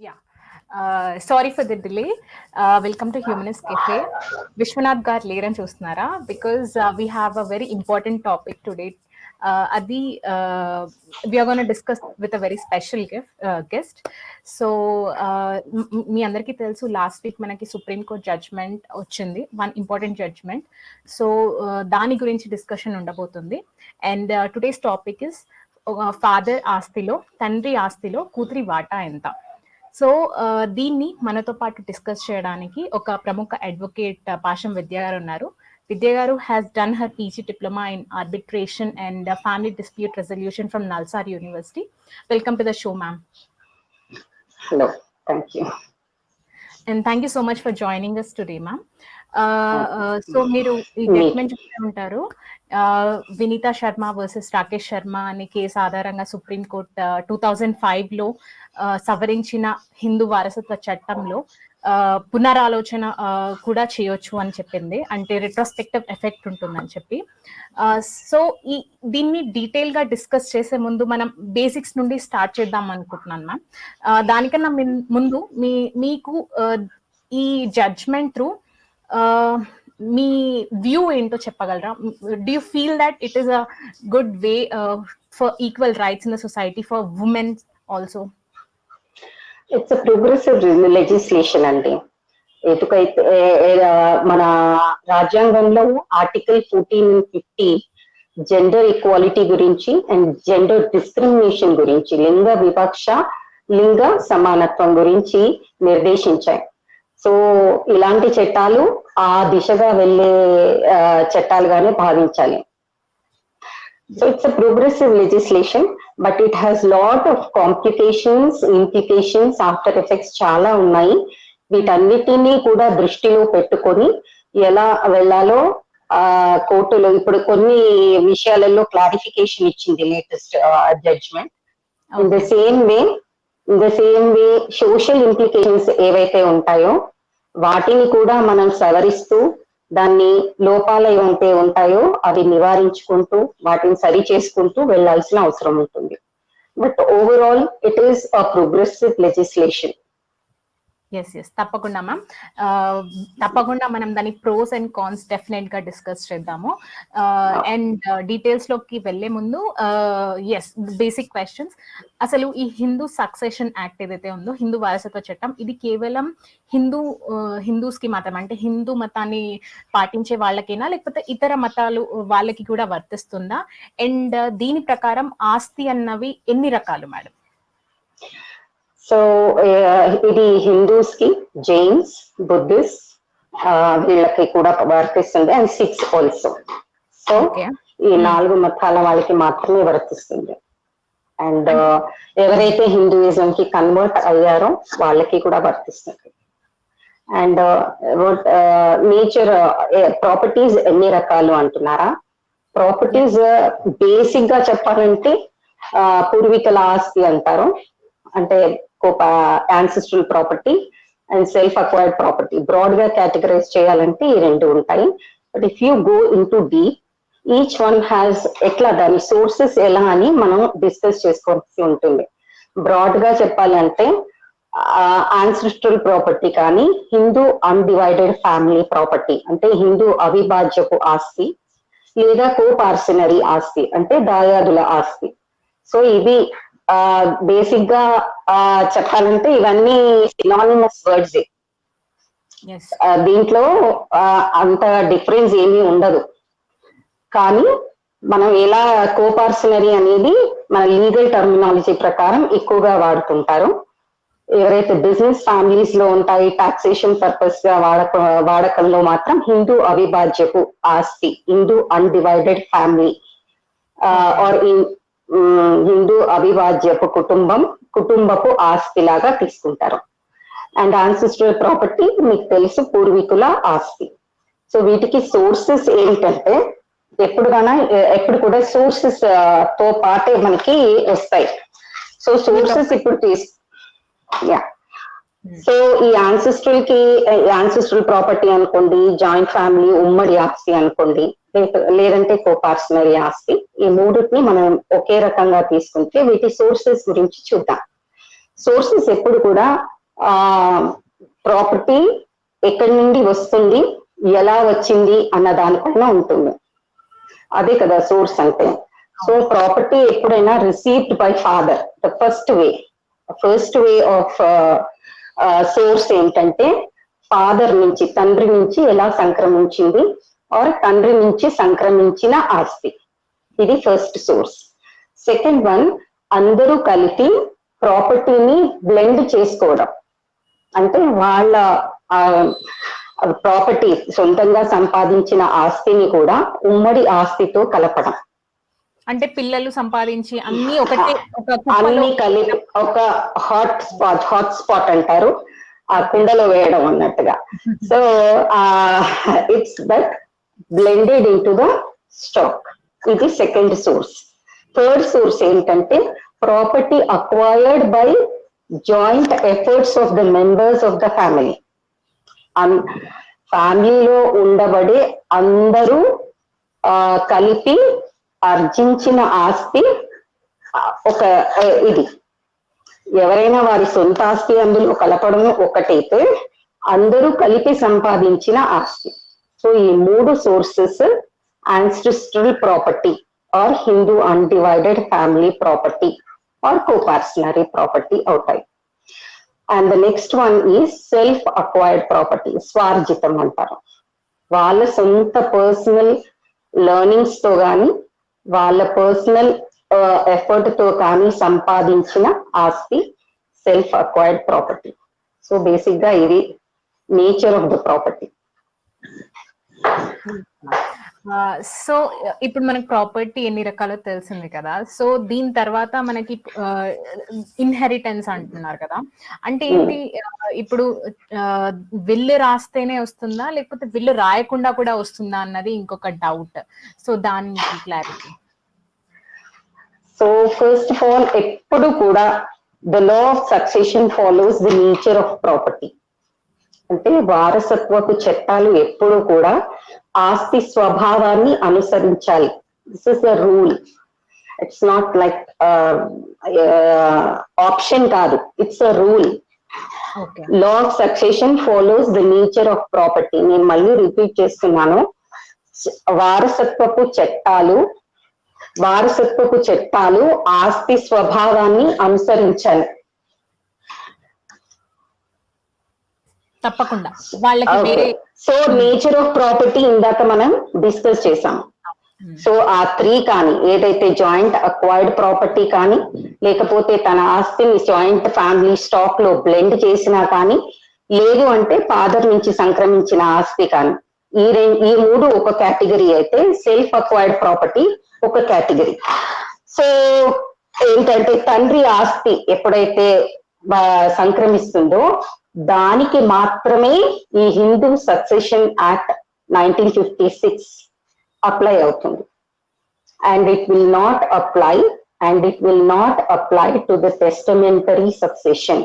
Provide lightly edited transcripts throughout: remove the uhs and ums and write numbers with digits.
Yeah. Sorry for the delay. Welcome to Humanist Cafe. Vishwanath gar లేరని చూస్తున్నారా because we have a very important topic today. Adi, we are going to discuss with a very special guest. So, మీ అందరికీ తెలుసు last week మనకి supreme court judgement వచ్చింది, one important judgement. So దాని గురించి discussion ఉండబోతుంది. And today's topic is father ఆస్తిలో, తండ్రి ఆస్తిలో కూతురి వాటా ఎంత. సో దీన్ని మనతో పాటు డిస్కస్ చేయడానికి ఒక ప్రముఖ అడ్వకేట్ పాషం విద్య గారు ఉన్నారు. విద్య గారు has done her PG diploma in arbitration and family dispute resolution from NALSAR university. Welcome to the show, ma'am. Hello, thank you. And thank you so much for joining us today, ma'am. So మీరు ఈ judgment చూస్తూ ఉంటారు, Vineeta Sharma versus Rakesh Sharma అనే case ఆధారంగా supreme court 2005లో సవరించిన హిందూ వారసత్వ చట్టంలో పునరాలోచన కూడా చేయొచ్చు అని చెప్పింది, అంటే రిట్రోస్పెక్టివ్ ఎఫెక్ట్ ఉంటుందని చెప్పి. సో దీన్ని డీటెయిల్ గా డిస్కస్ చేసే ముందు మనం బేసిక్స్ నుండి స్టార్ట్ చేద్దాం అనుకుంటున్నాను, మ్యామ్. దానికన్నా ముందు మీకు ఈ జడ్జ్మెంట్ త్రూ మీ వ్యూ ఏంటో చెప్పగలరా? Do you feel that it is a good way for equal rights in the society for women also? It's progressive legislation అండి. ఎందుకైతే మన రాజ్యాంగంలో ఆర్టికల్ 1450 జెండర్ ఈక్వాలిటీ గురించి అండ్ జెండర్ డిస్క్రిమినేషన్ గురించి, లింగ వివక్ష, లింగ సమానత్వం గురించి నిర్దేశించాయి. సో ఇలాంటి చట్టాలు ఆ దిశగా వెళ్ళే చట్టాలుగానే భావించాలి. So it's a progressive legislation, but it has lot of complications, implications, after effects చాలా ఉన్నాయి. వీటన్నిటినీ కూడా దృష్టిలో పెట్టుకొని ఎలా వెళ్ళాలో కోర్టులో ఇప్పుడు కొన్ని విషయాలలో క్లారిఫికేషన్ ఇచ్చింది latest judgment. In the same way social implications ఏవైతే ఉంటాయో వాటిని కూడా మనం సవరిస్తూ దాన్ని లోపాలు ఏవైతే ఉంటాయో అవి నివారించుకుంటూ వాటిని సరి చేసుకుంటూ వెళ్లాల్సిన అవసరం ఉంటుంది. But overall it is a progressive legislation. Yes తప్పకుండా, మ్యామ్. తప్పకుండా మనం దాని ప్రోస్ అండ్ కాన్స్ డెఫినెట్ గా డిస్కస్ చేద్దాము. అండ్ డీటెయిల్స్ లోకి వెళ్లే ముందు బేసిక్ క్వశ్చన్స్. అసలు ఈ హిందూ సక్సెషన్ యాక్ట్ ఏదైతే ఉందో, హిందూ వారసత్వ చట్టం, ఇది కేవలం హిందూస్ కి మాత్రం, అంటే హిందూ మతాన్ని పాటించే వాళ్ళకేనా, లేకపోతే ఇతర మతాలు వాళ్ళకి కూడా వర్తిస్తుందా? అండ్ దీని ప్రకారం ఆస్తి అన్నవి ఎన్ని రకాలు, మేడం? సో ఇది హిందూస్ కి, జైన్స్, బుద్ధిస్ట్ వీళ్ళకి కూడా వర్తిస్తుంది, అండ్ సిఖ్స్ ఆల్సో. సో ఈ 4 మతాల వాళ్ళకి మాత్రమే వర్తిస్తుంది. అండ్ ఎవరైతే హిందూయిజం కి కన్వర్ట్ అయ్యారో వాళ్ళకి కూడా వర్తిస్తుంది. అండ్ నేచర్ ప్రాపర్టీస్ ఎన్ని రకాలు అంటున్నారా? ప్రాపర్టీస్ బేసిక్ గా చెప్పాలంటే పూర్వీకుల ఆస్తి అంటారు, అంటే ancestral property and self acquired property. Broad గా కేటగరైజ్ చేయాలంటే ఈ 2 ఉంటాయి. But if you go in to deep, each one has ఎట్లా దాని సోర్సెస్ ఎలా అని మనం డిస్కస్ చేసుకోవాల్సి ఉంటుంది. బ్రాడ్ గా చెప్పాలంటే యాన్సిస్ట్రల్ ప్రాపర్టీ కానీ, హిందూ అన్డివైడెడ్ ఫ్యామిలీ ప్రాపర్టీ అంటే హిందూ అవిభాజ్యపు ఆస్తి, లేదా కోపార్సినరీ ఆస్తి అంటే దాయాదుల ఆస్తి. సో ఇది బేసిక్ గా చెప్పాలంటే ఇవన్నీ సినానిమస్ వర్డ్స్. దీంట్లో అంత డిఫరెన్స్ ఏమీ ఉండదు. కానీ మనం ఎలా కోపార్సినరీ అనేది మన లీగల్ టర్మినాలజీ ప్రకారం ఎక్కువగా వాడుతుంటారు. ఎవరైతే బిజినెస్ ఫ్యామిలీస్ లో ఉంటాయి, టాక్సేషన్ పర్పస్ గా వాడకంలో మాత్రం హిందూ అవిభాజ్యపు ఆస్తి, Hindu undivided family or Hindu అవిభాజ్యపు కుటుంబపు ఆస్తి లాగా తీసుకుంటారు. అండ్ యాన్సిస్ట్రల్ ప్రాపర్టీ మీకు తెలుసు, పూర్వీకుల ఆస్తి. సో వీటికి సోర్సెస్ ఏంటంటే ఎప్పుడు కూడా సోర్సెస్ తో పాటే మనకి వస్తాయి. సో సోర్సెస్ ఇప్పుడు సో ఈ యాన్సిస్ట్రల్ ప్రాపర్టీ అనుకోండి, జాయింట్ ఫ్యామిలీ ఉమ్మడి ఆస్తి అనుకోండి, లేదంటే కోపార్సినరీ ఆస్తి, ఈ 3ని మనం ఒకే రకంగా తీసుకుంటే వీటి సోర్సెస్ గురించి చూద్దాం. సోర్సెస్ ఎప్పుడు కూడా ప్రాపర్టీ ఎక్కడి నుండి వస్తుంది, ఎలా వచ్చింది అన్న దానిపైన ఉంటుంది. అదే కదా సోర్స్ అంటే. సో ప్రాపర్టీ ఎప్పుడైనా received by father, the first way of swords ఏంటంటే ఫాదర్ నుంచి, తండ్రి నుంచి ఎలా సంక్రమించింది, ఆర్ తండ్రి నుంచి సంక్రమించిన ఆస్తి. ఇది ఫస్ట్ సోర్స్. సెకండ్ వన్, అందరూ కలిపి ప్రాపర్టీని బ్లెండ్ చేసుకోవడం, అంటే వాళ్ళ ప్రాపర్టీ సొంతంగా సంపాదించిన ఆస్తిని కూడా ఉమ్మడి ఆస్తితో కలపడం. అంటే పిల్లలు సంపాదించి అన్ని ఒకటే అన్ని కలిపి ఒక హాట్ స్పాట్ అంటారు, ఆ కుండలో వేయడం అన్నట్టుగా. So it's that blended in to the stock. ఇది సెకండ్ సోర్స్. థర్డ్ సోర్స్ ఏంటంటే property acquired by joint efforts of the members of the family. ఫ్యామిలీలో ఉండబడే అందరూ కలిపి ఆర్జించిన ఆస్తి ఒక ఇది. ఎవరైనా వారి సొంత ఆస్తి అందులో కలపడం ఒకటైతే, అందరూ కలిపి సంపాదించిన ఆస్తి. సో ఈ మూడు sources ancestral property or Hindu undivided family property or co-parcenary property outai. And the next one is self-acquired property, స్వార్జితం అంటారు. వాళ్ళ సొంత పర్సనల్ లెర్నింగ్స్ తో కానీ వాళ్ళ పర్సనల్ ఎఫర్ట్ తో కానీ సంపాదించిన ఆస్తి self acquired property. So basic గా ఇది nature of the property. So ఇప్పుడు మనకి ప్రాపర్టీ ఎన్ని రకాలో తెలిసింది కదా. సో దీని తర్వాత మనకి ఇన్హెరిటెన్స్ అంటున్నారు కదా, అంటే ఏంటి? ఇప్పుడు విల్లు రాస్తేనే వస్తుందా, లేకపోతే విల్లు రాయకుండా కూడా వస్తుందా అన్నది ఇంకొక డౌట్. సో దానికి clarity. So first of all, ఎప్పుడు కూడా the law of succession follows the nature of property. అంటే వారసత్వపు చట్టాలు ఎప్పుడు కూడా ఆస్తి స్వభావాన్ని అనుసరించాలి. This is the rule. It's not like option కాదు, it's a rule. Law of succession follows the nature of property. నేను మళ్ళీ రిపీట్ చేస్తున్నాను, వారసత్వపు చట్టాలు ఆస్తి స్వభావాన్ని అనుసరించాలి. తప్పకుండా వాళ్ళకి. సో నేచర్ ఆఫ్ ప్రాపర్టీ ఇందాక మనం డిస్కస్ చేసాం. సో ఆ 3 కానీ, ఏదైతే జాయింట్ అక్వైర్డ్ ప్రాపర్టీ కానీ, లేకపోతే తన ఆస్తిని జాయింట్ ఫ్యామిలీ స్టాక్ లో బ్లెండ్ చేసినా కానీ, లేదు అంటే ఫాదర్ నుంచి సంక్రమించిన ఆస్తి కానీ, ఈ 3 ఒక కేటగిరీ అయితే సెల్ఫ్ అక్వైర్డ్ ప్రాపర్టీ ఒక కేటగిరీ. సో ఏంటంటే తండ్రి ఆస్తి ఎప్పుడైతే సంక్రమిస్తుందో దానికి మాత్రమే ఈ హిందూ సక్సెషన్ యాక్ట్ 1956 అప్లై అవుతుంది. And it will not apply to the testamentary succession.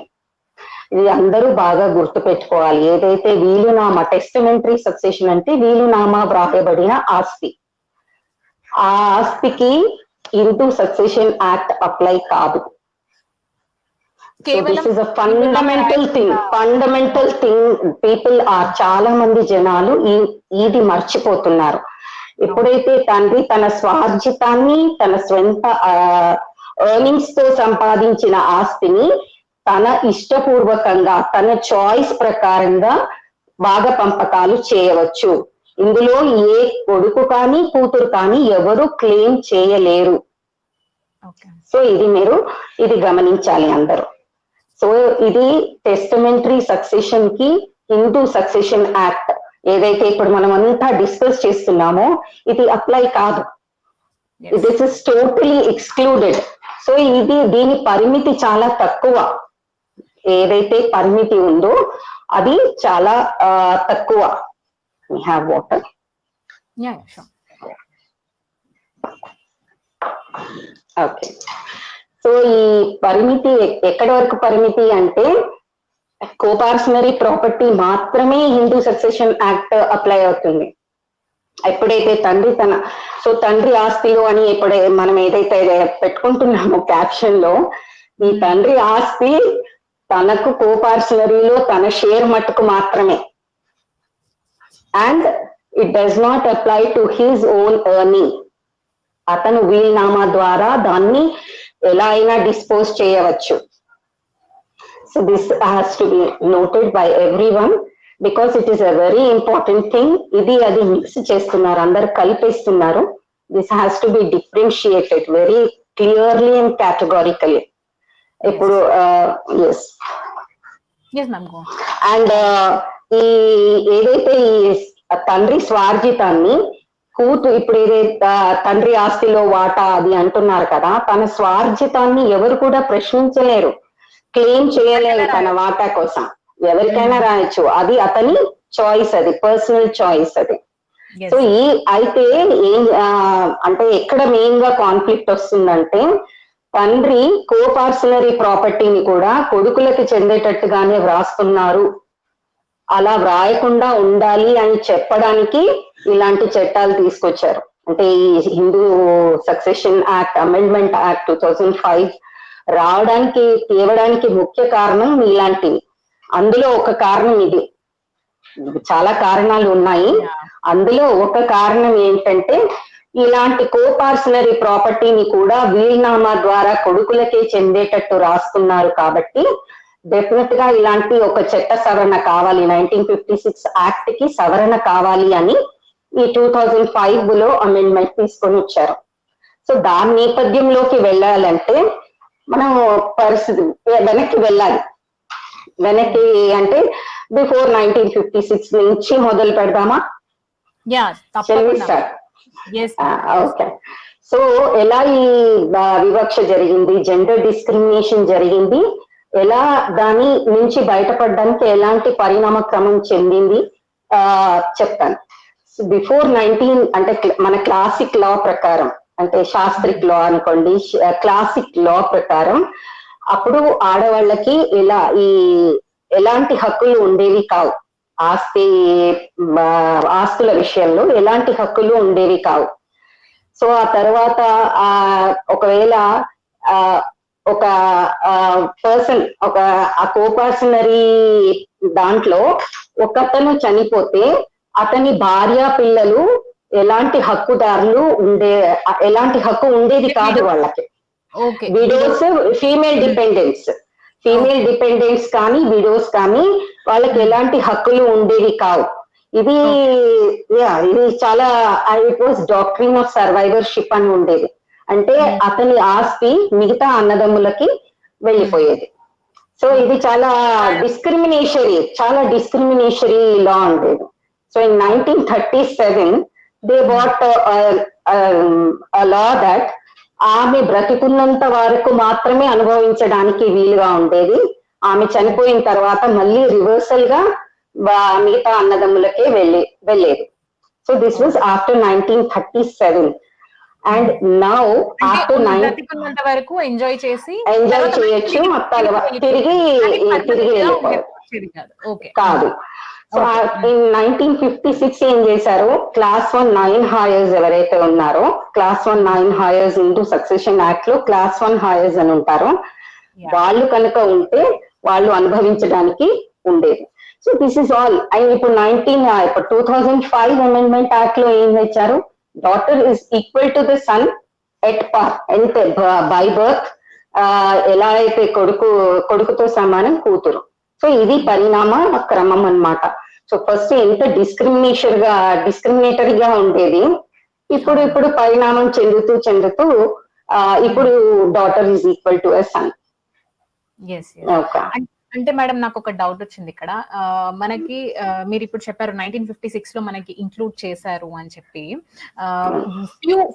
ఇది అందరూ బాగా గుర్తుపెట్టుకోవాలి. ఏదైతే వీలునామా, టెస్టమెంటరీ సక్సెషన్ అంటే వీలునామా వ్రాయబడిన ఆస్తి, ఆ ఆస్తికి హిందూ సక్సెషన్ యాక్ట్ అప్లై కాదు. So this is a fundamental thing. People are, చాలా మంది జనాలు ఇది మర్చిపోతున్నారు. ఎప్పుడైతే తండ్రి తన స్వార్జితాన్ని, తన స్వంత ఎర్నింగ్స్ తో సంపాదించిన ఆస్తిని తన ఇష్టపూర్వకంగా, తన చాయిస్ ప్రకారంగా భాగ పంపకాలు చేయవచ్చు. ఇందులో ఏ కొడుకు కానీ కూతురు కానీ ఎవరు క్లెయిమ్ చేయలేరు. సో ఇది గమనించాలి అందరూ. సో ఇది టెస్టమెంటరీ సక్సెషన్ కి హిందూ సక్సెషన్ యాక్ట్ ఏదైతే ఇప్పుడు మనం అంతా డిస్కస్ చేస్తున్నామో ఇది అప్లై కాదు. This is totally excluded. So దీని పరిమితి చాలా తక్కువ. ఏదైతే పరిమితి ఉందో అది చాలా తక్కువ. We have water. Yeah, sure. Okay. So ఈ పరిమితి ఎక్కడి వరకు పరిమితి అంటే కోపార్సనరీ ప్రాపర్టీ మాత్రమే హిందూ సక్సెషన్ యాక్ట్ అప్లై అవుతుంది. ఎప్పుడైతే తండ్రి ఆస్తిలో అని మనం ఏదైతే పెట్టుకుంటున్నామో క్యాప్షన్ లో, ఈ తండ్రి ఆస్తి తనకు కోపార్సనరీలో తన షేర్ మట్టుకు మాత్రమే. And it does not apply to his own earning. అతను వీల్నామా ద్వారా దాన్ని ఎలా అయినా డిస్పోజ్ చేయవచ్చు. So this has to be noted by every one because it is a very important thing. ఇది అది మిక్స్ చేస్తున్నారు, అందరు కలిపేస్తున్నారు. This has to be differentiated very clearly and categorically. ఇప్పుడు అండ్ ఈ ఏదైతే ఈ తండ్రి స్వార్జితాన్ని ఇప్పుడు ఏదైతే తండ్రి ఆస్తిలో వాటా అది అంటున్నారు కదా, తన స్వార్జితాన్ని ఎవరు కూడా ప్రశ్నించలేరు, క్లెయిమ్ చేయలేరు తన వాటా కోసం. ఎవరికైనా రాయొచ్చు, అది అతని చాయిస్, అది పర్సనల్ చాయిస్ అది. సో అయితే ఏం అంటే ఎక్కడ మెయిన్ గా కాన్ఫ్లిక్ట్ వస్తుందంటే, తండ్రి కోపార్సనరీ ప్రాపర్టీని కూడా కొడుకులకి చెందేటట్టుగానే వ్రాస్తున్నారు, అలా వ్రాయకుండా ఉండాలి అని చెప్పడానికి ఇలాంటి చట్టాలు తీసుకొచ్చారు. అంటే ఈ Hindu succession act, amendment act 2005 తేవడానికి ముఖ్య కారణం ఇలాంటివి. అందులో ఒక కారణం ఇది, చాలా కారణాలు ఉన్నాయి. అందులో ఒక కారణం ఏంటంటే, ఇలాంటి కోపార్సనరీ ప్రాపర్టీని కూడా వీల్నామా ద్వారా కొడుకులకే చెందేటట్టు రాస్తున్నారు కాబట్టి డెఫినెట్ గా ఇలాంటి ఒక చట్ట సవరణ కావాలి, 1956 యాక్ట్ కి సవరణ కావాలి అని ఈ 2005 లో అమెండ్మెంట్ తీసుకొని వచ్చారు. సో దాని నేపథ్యంలోకి వెళ్ళాలంటే మనం పరిస్థితి వెనక్కి వెళ్ళాలి. వెనక్కి అంటే బిఫోర్ 1956 నుంచి మొదలు పెడదామా? ఓకే. సో ఎలా ఈ వివక్ష జరిగింది, జెండర్ డిస్క్రిమినేషన్ జరిగింది, ఎలా దాని నుంచి బయటపడడానికి ఎలాంటి పరిణామ క్రమం చెందింది చెప్తాను. బిఫోర్ 19 అంటే మన క్లాసిక్ లా ప్రకారం, అంటే శాస్త్రిక్ లా అనుకోండి, క్లాసిక్ లా ప్రకారం అప్పుడు ఆడవాళ్ళకి ఎలాంటి హక్కులు ఉండేవి కావు. ఆస్తుల విషయంలో ఎలాంటి హక్కులు ఉండేవి కావు. సో ఆ తర్వాత ఒకవేళ ఒక పర్సన్ ఆ కోపార్సనరీ దాంట్లో ఒకతను చనిపోతే అతని భార్య పిల్లలు ఎలాంటి హక్కుదారులు ఎలాంటి హక్కు ఉండేది కాదు వాళ్ళకి. విడోస్, ఫీమేల్ డిపెండెంట్స్ కానీ విడోస్ కానీ వాళ్ళకి ఎలాంటి హక్కులు ఉండేవి కావు. ఇది చాలా ఇట్ వాస్ డాక్ట్రిన్ ఆఫ్ సర్వైవర్షిప్ అని ఉండేది. అంటే అతని ఆస్తి మిగతా అన్నదమ్ములకి వెళ్ళిపోయేది. సో ఇది చాలా డిస్క్రిమినేషరీ లా ఉండేది. So in 1937 they brought law that ఆమె బ్రతికున్నంత వరకు మాత్రమే అనుభవించడానికి వీలుగా ఉండేది. ఆమె చనిపోయిన తర్వాత మళ్ళీ రివర్సల్ గా మిగతా అన్నదమ్ములకే వెళ్ళేది. So this was after 1937. And now after వరకు ఎంజాయ్ చేయొచ్చు, తిరిగి కాదు. సో ఇన్ 1956 ఏం చేశారు, క్లాస్ 1 9 హైయర్స్ ఎవరైతే ఉన్నారో, class 1 9 heirs into succession act లో క్లాస్ 1 హైయర్స్ అని ఉంటారు, వాళ్ళు కనుక ఉంటే వాళ్ళు అనుభవించడానికి ఉండేది. So this is all. And ఇప్పుడు 2005 అమెండ్మెంట్ యాక్ట్ లో ఏం తెచ్చారు, daughter is equal to the son at par, అంటే బై బర్త్ ఎలా అయితే కొడుకుతో సమానం కూతురు. సో ఇది పరిణామ క్రమం అన్నమాట. సో ఫస్ట్ ఎంత డిస్క్రిమినేటరీగా ఉండేది, ఇప్పుడు పరిణామం చెందుతూ ఇప్పుడు daughter is equal to a son. అంటే మేడం నాకు ఒక డౌట్ వచ్చింది ఇక్కడ. మనకి మీరు ఇప్పుడు చెప్పారు 1956 లో మనకి ఇంక్లూడ్ చేశారు అని చెప్పి,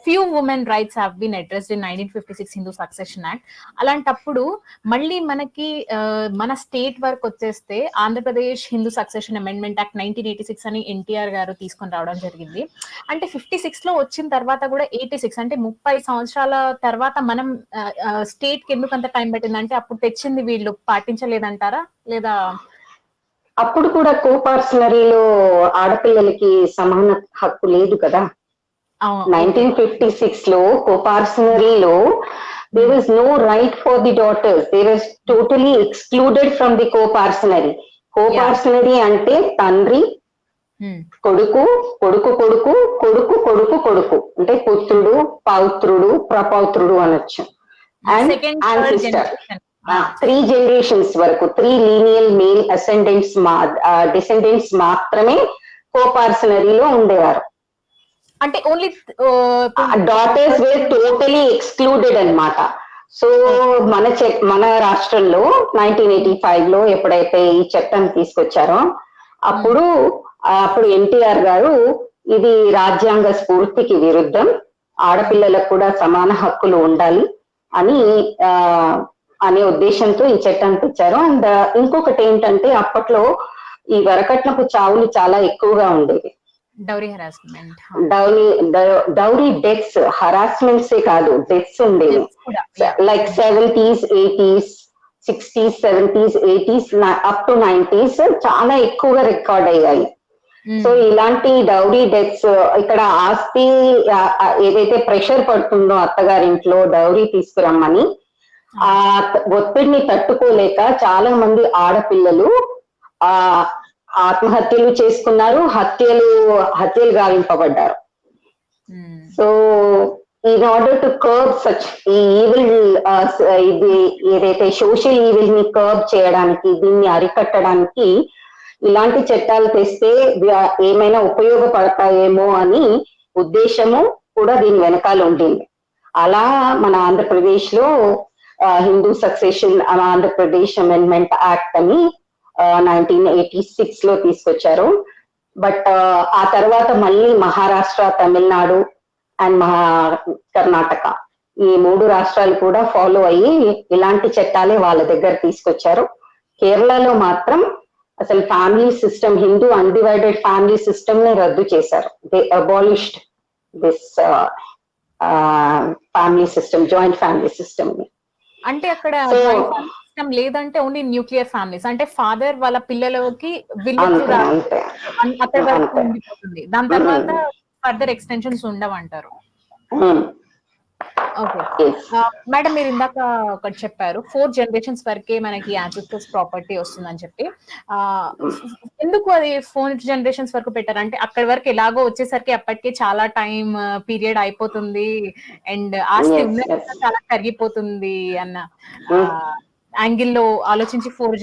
few women rights have been addressed in 1956 Hindu succession act. అలాంటప్పుడు మళ్ళీ మనకి మన స్టేట్ వరకు వచ్చేస్తే Andhra Pradesh Hindu succession amendment act 1986 అని ఎన్టీఆర్ గారు తీసుకొని రావడం జరిగింది. అంటే 56 లో వచ్చిన తర్వాత కూడా 86 అంటే 30 సంవత్సరాల తర్వాత మనం స్టేట్ కి ఎందుకు అంత టైం పట్టిందంటే అప్పుడు తెచ్చింది వీళ్ళు పాటించలేదంటారా లేదా? అప్పుడు కూడా కోపార్సనరీలో ఆడపిల్లలకి సమాన హక్కు లేదు కదా. 1956 లో కోపార్సనరీలో there was no right for the daughters. They were totally excluded from the co-parcenary. Co-parcenary ante తండ్రి కొడుకు కొడుకు కొడుకు కొడుకు కొడుకు కొడుకు అంటే పుత్రుడు పౌత్రుడు ప్రపౌత్రుడు అనొచ్చు. అండ్ సిస్టర్ 3 generations వరకు 3 lineal male descendants మాత్రమే కోపార్సనరీలో ఉండేవారు. అంటే only daughters were totally excluded అన్నమాట. సో మన రాష్ట్రంలో 1985 లో ఎప్పుడైతే ఈ చట్టం తీసుకొచ్చారో అప్పుడు ఎన్టీఆర్ గారు ఇది రాజ్యాంగ స్ఫూర్తికి విరుద్ధం, ఆడపిల్లలకు కూడా సమాన హక్కులు ఉండాలి అని అనే ఉద్దేశంతో ఈ చట్టాన్ని తెచ్చారు. అండ్ ఇంకొకటి ఏంటంటే అప్పట్లో ఈ వరకట్నపు చావులు చాలా ఎక్కువగా ఉండేవి. డౌరీ డెత్స్, హరాస్మెంట్సే కాదు డెత్స్ ఉండేవి. Like 70s 80s 60s 70s 80s up to 90s చాలా ఎక్కువగా రికార్డ్ అయ్యాయి. సో ఇలాంటి డౌరీ డెత్స్, ఇక్కడ ఆస్తి ఏదైతే ప్రెషర్ పడుతుందో అత్తగారింట్లో డౌరీ తీసుకురమ్మని, ఆ ఒత్తిడిని తట్టుకోలేక చాలా మంది ఆడపిల్లలు ఆత్మహత్యలు చేసుకున్నారు, హత్యలు గావింపబడ్డారు. So in order to curb such ఈ ఈవిల్, ఇది ఏదైతే సోషల్ ఈవిల్ ని కర్బ్ చేయడానికి, దీన్ని అరికట్టడానికి ఇలాంటి చట్టాలు తెస్తే ఏమైనా ఉపయోగపడతాయేమో అని ఉద్దేశము కూడా దీని వెనకాల ఉండింది. అలా మన ఆంధ్రప్రదేశ్ లో Hindu succession Andhra Pradesh amendment act అని 1986 లో తీసుకొచ్చారు. బట్ ఆ తర్వాత మళ్ళీ మహారాష్ట్ర, తమిళనాడు అండ్ కర్ణాటక ఈ 3 రాష్ట్రాలు కూడా ఫాలో అయ్యి ఇలాంటి చట్టాలే వాళ్ళ దగ్గర తీసుకొచ్చారు. కేరళలో మాత్రం అసలు family system, Hindu undivided family system ని రద్దు చేశారు. They abolished this family system, joint family system ని. అంటే అక్కడ సిస్టమ్ లేదంటే ఓన్లీ న్యూక్లియర్ ఫ్యామిలీస్, అంటే ఫాదర్ వాళ్ళ పిల్లలకి అక్కడ వరకు ఉండిపోతుంది, దాని తర్వాత ఫర్దర్ ఎక్స్టెన్షన్స్ ఉండవంటారు. ఓకే మేడం, మీరు ఇందాక ఒకటి చెప్పారు 4 generations వరకే మనకి యాన్సిస్టర్స్ ప్రాపర్టీ వస్తుందని చెప్పి. ఎందుకు అది 4 generations వరకు పెట్టారు? అంటే అక్కడి వరకు ఎలాగో వచ్చేసరికి అప్పటికే చాలా టైం పీరియడ్ అయిపోతుంది అండ్ ఆస్తి చాలా కరిగిపోతుంది అన్న యాంగిల్లో ఆలోచించి 4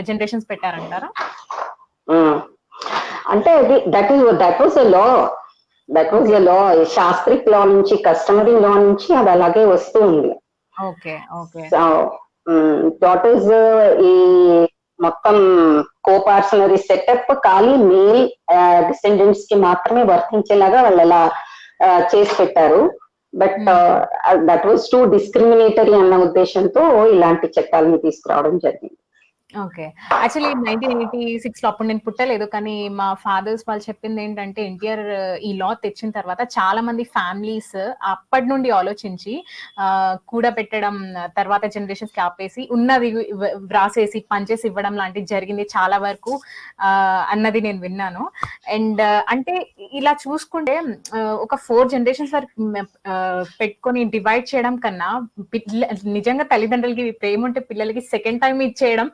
generations పెట్టారంటారా? అంటే దట్ వాజ్ ద లా. శాస్త్రిక్ లా నుంచి, కస్టమరీ లా నుంచి అది అలాగే వస్తూ ఉంది. డాటర్స్ ఈ మొత్తం కోపార్సనరీ సెటప్ ఖాళీ మేల్ డిసెండెంట్స్ కి మాత్రమే వర్తించేలాగా వాళ్ళు అలా చేసి పెట్టారు. But that was two discriminatory అన్న ఉద్దేశంతో ఇలాంటి చట్టాలను తీసుకురావడం జరిగింది. ఓకే. యాక్చువల్లీ 1986 లో అప్పుడు నేను పుట్టలేదు, కానీ మా ఫాదర్స్ వాళ్ళు చెప్పింది ఏంటంటే ఎన్టీఆర్ ఈ లా తెచ్చిన తర్వాత చాలా మంది ఫ్యామిలీస్ అప్పటి నుండి ఆలోచించి కూడబెట్టడం, తర్వాత జనరేషన్స్ కి ఆపేసి ఉన్నది వ్రాసేసి పనిచేసి ఇవ్వడం లాంటివి జరిగింది చాలా వరకు అన్నది నేను విన్నాను. అండ్ అంటే ఇలా చూసుకుంటే ఒక 4 generations వరకు పెట్టుకొని డివైడ్ చేయడం కన్నా నిజంగా తల్లిదండ్రులకి ప్రేమ ఉంటే పిల్లలకి సెకండ్ టైం ఇచ్చేయడం,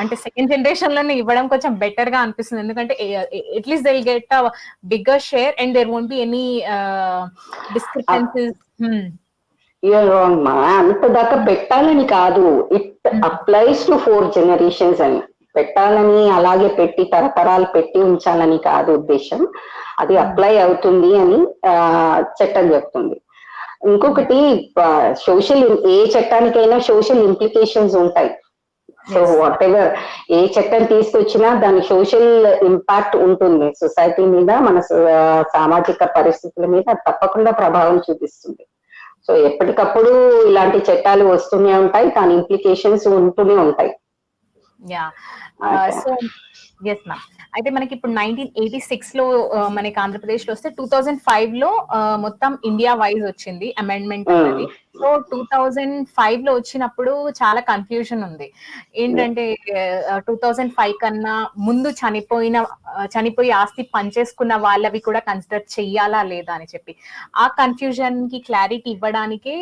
అంటే సెకండ్ జనరేషన్ లోనే ఇవ్వడం కొంచెం బెటర్ గా అనిపిస్తుంది. ఎందుకంటే at least they will get a bigger share and there won't be any discrepancies. You're wrong మా, అంత దాకా పెట్టాలని కాదు, ఇట్ అప్లైస్ టు 4 generations అని. పెట్టాలని అలాగే పెట్టి తరతరాలు పెట్టి ఉంచాలని కాదు ఉద్దేశం, అది అప్లై అవుతుంది అని చట్టం చెప్తుంది. ఇంకొకటి సోషల్, ఏ చట్టానికైనా సోషల్ ఇంప్లికేషన్స్ ఉంటాయి. సో వాట్ ఎవర్ ఏ చట్టం తీసుకొచ్చినా దాని సోషల్ ఇంపాక్ట్ ఉంటుంది, సొసైటీ మీద, మన సామాజిక పరిస్థితుల మీద తప్పకుండా ప్రభావం చూపిస్తుంది. సో ఎప్పటికప్పుడు ఇలాంటి చట్టాలు వస్తూనే ఉంటాయి, దాని ఇంప్లికేషన్స్ ఉంటూనే ఉంటాయి. So yes ma'am. అయితే మనకి ఇప్పుడు 1986 లో మనకి ఆంధ్రప్రదేశ్ లో వస్తే 2005 లో మొత్తం ఇండియా వైజ్ వచ్చింది అమెండ్మెంట్ అన్నది. సో 2005 లో వచ్చినప్పుడు చాలా కన్ఫ్యూజన్ ఉంది. ఏంటంటే 2005 కన్నా ముందు చనిపోయి ఆస్తి పనిచేసుకున్న వాళ్ళవి కూడా కన్సిడర్ చెయ్యాలా లేదా అని చెప్పి ఆ కన్ఫ్యూజన్ కి క్లారిటీ ఇవ్వడానికి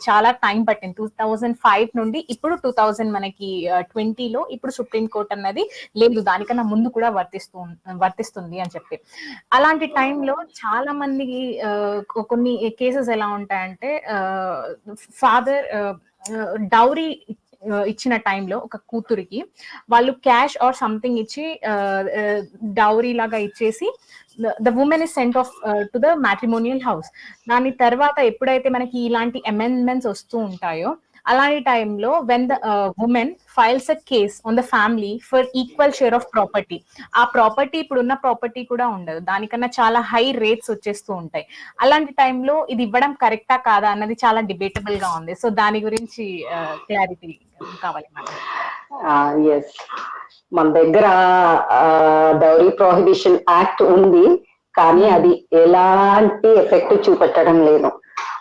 చాలా టైం పట్టింది. 2005 నుండి ఇప్పుడు 2000 మనకి 20లో ఇప్పుడు సుప్రీం కోర్ట్ అన్నది లేదు దానికన్నా ముందు కూడా వర్తిస్తుంది అని చెప్పి. అలాంటి టైంలో చాలా మంది కొన్ని కేసెస్ ఎలా ఉంటాయంటే ఫాదర్ డౌరీ ఇచ్చిన టైంలో ఒక కూతురికి వాళ్ళు క్యాష్ ఆర్ సంథింగ్ ఇచ్చి డౌరీ లాగా ఇచ్చేసి the women is sent off to the matrimonial house. దాని తర్వాత ఎప్పుడైతే మనకి ఇలాంటి అమెండ్మెంట్స్ వస్తూ ఉంటాయో అలాంటి టైంలో when the women files a case on the family for equal share of property, ఆ ప్రాపర్టీ ఇప్పుడున్న ప్రాపర్టీ కూడా ఉండదు, దానికన్నా చాలా హై రేట్స్ వచ్చేస్తూ ఉంటాయి. అలాంటి టైంలో ఇది ఇవ్వడం కరెక్టా కాదా అన్నది చాలా డిబేటబుల్ గా ఉంది. సో దాని గురించి క్లారిటీ కావాలి మేడం. ఎస్, మన దగ్గర డౌరీ ప్రొహిబిషన్ యాక్ట్ ఉంది, కానీ అది ఎలాంటి ఎఫెక్ట్ చూపెట్టడం లేదు.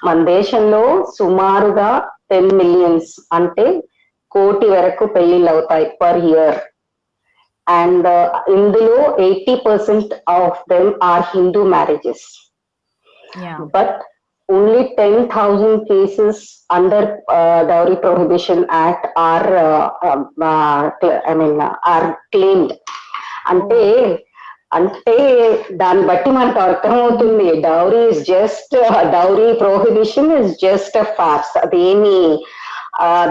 మన దేశంలో సుమారుగా 10 millions అంటే 1 కోటి వరకు పెళ్లిళ్ళు అవుతాయి పర్ ఇయర్. అండ్ ఇందులో 80% of them are Hindu marriages. But only 10,000 cases under Dowry Prohibition Act are claimed. అంటే దాన్ని బట్టి మనకు అర్థమవుతుంది dowry prohibition is just a farce. అదేమి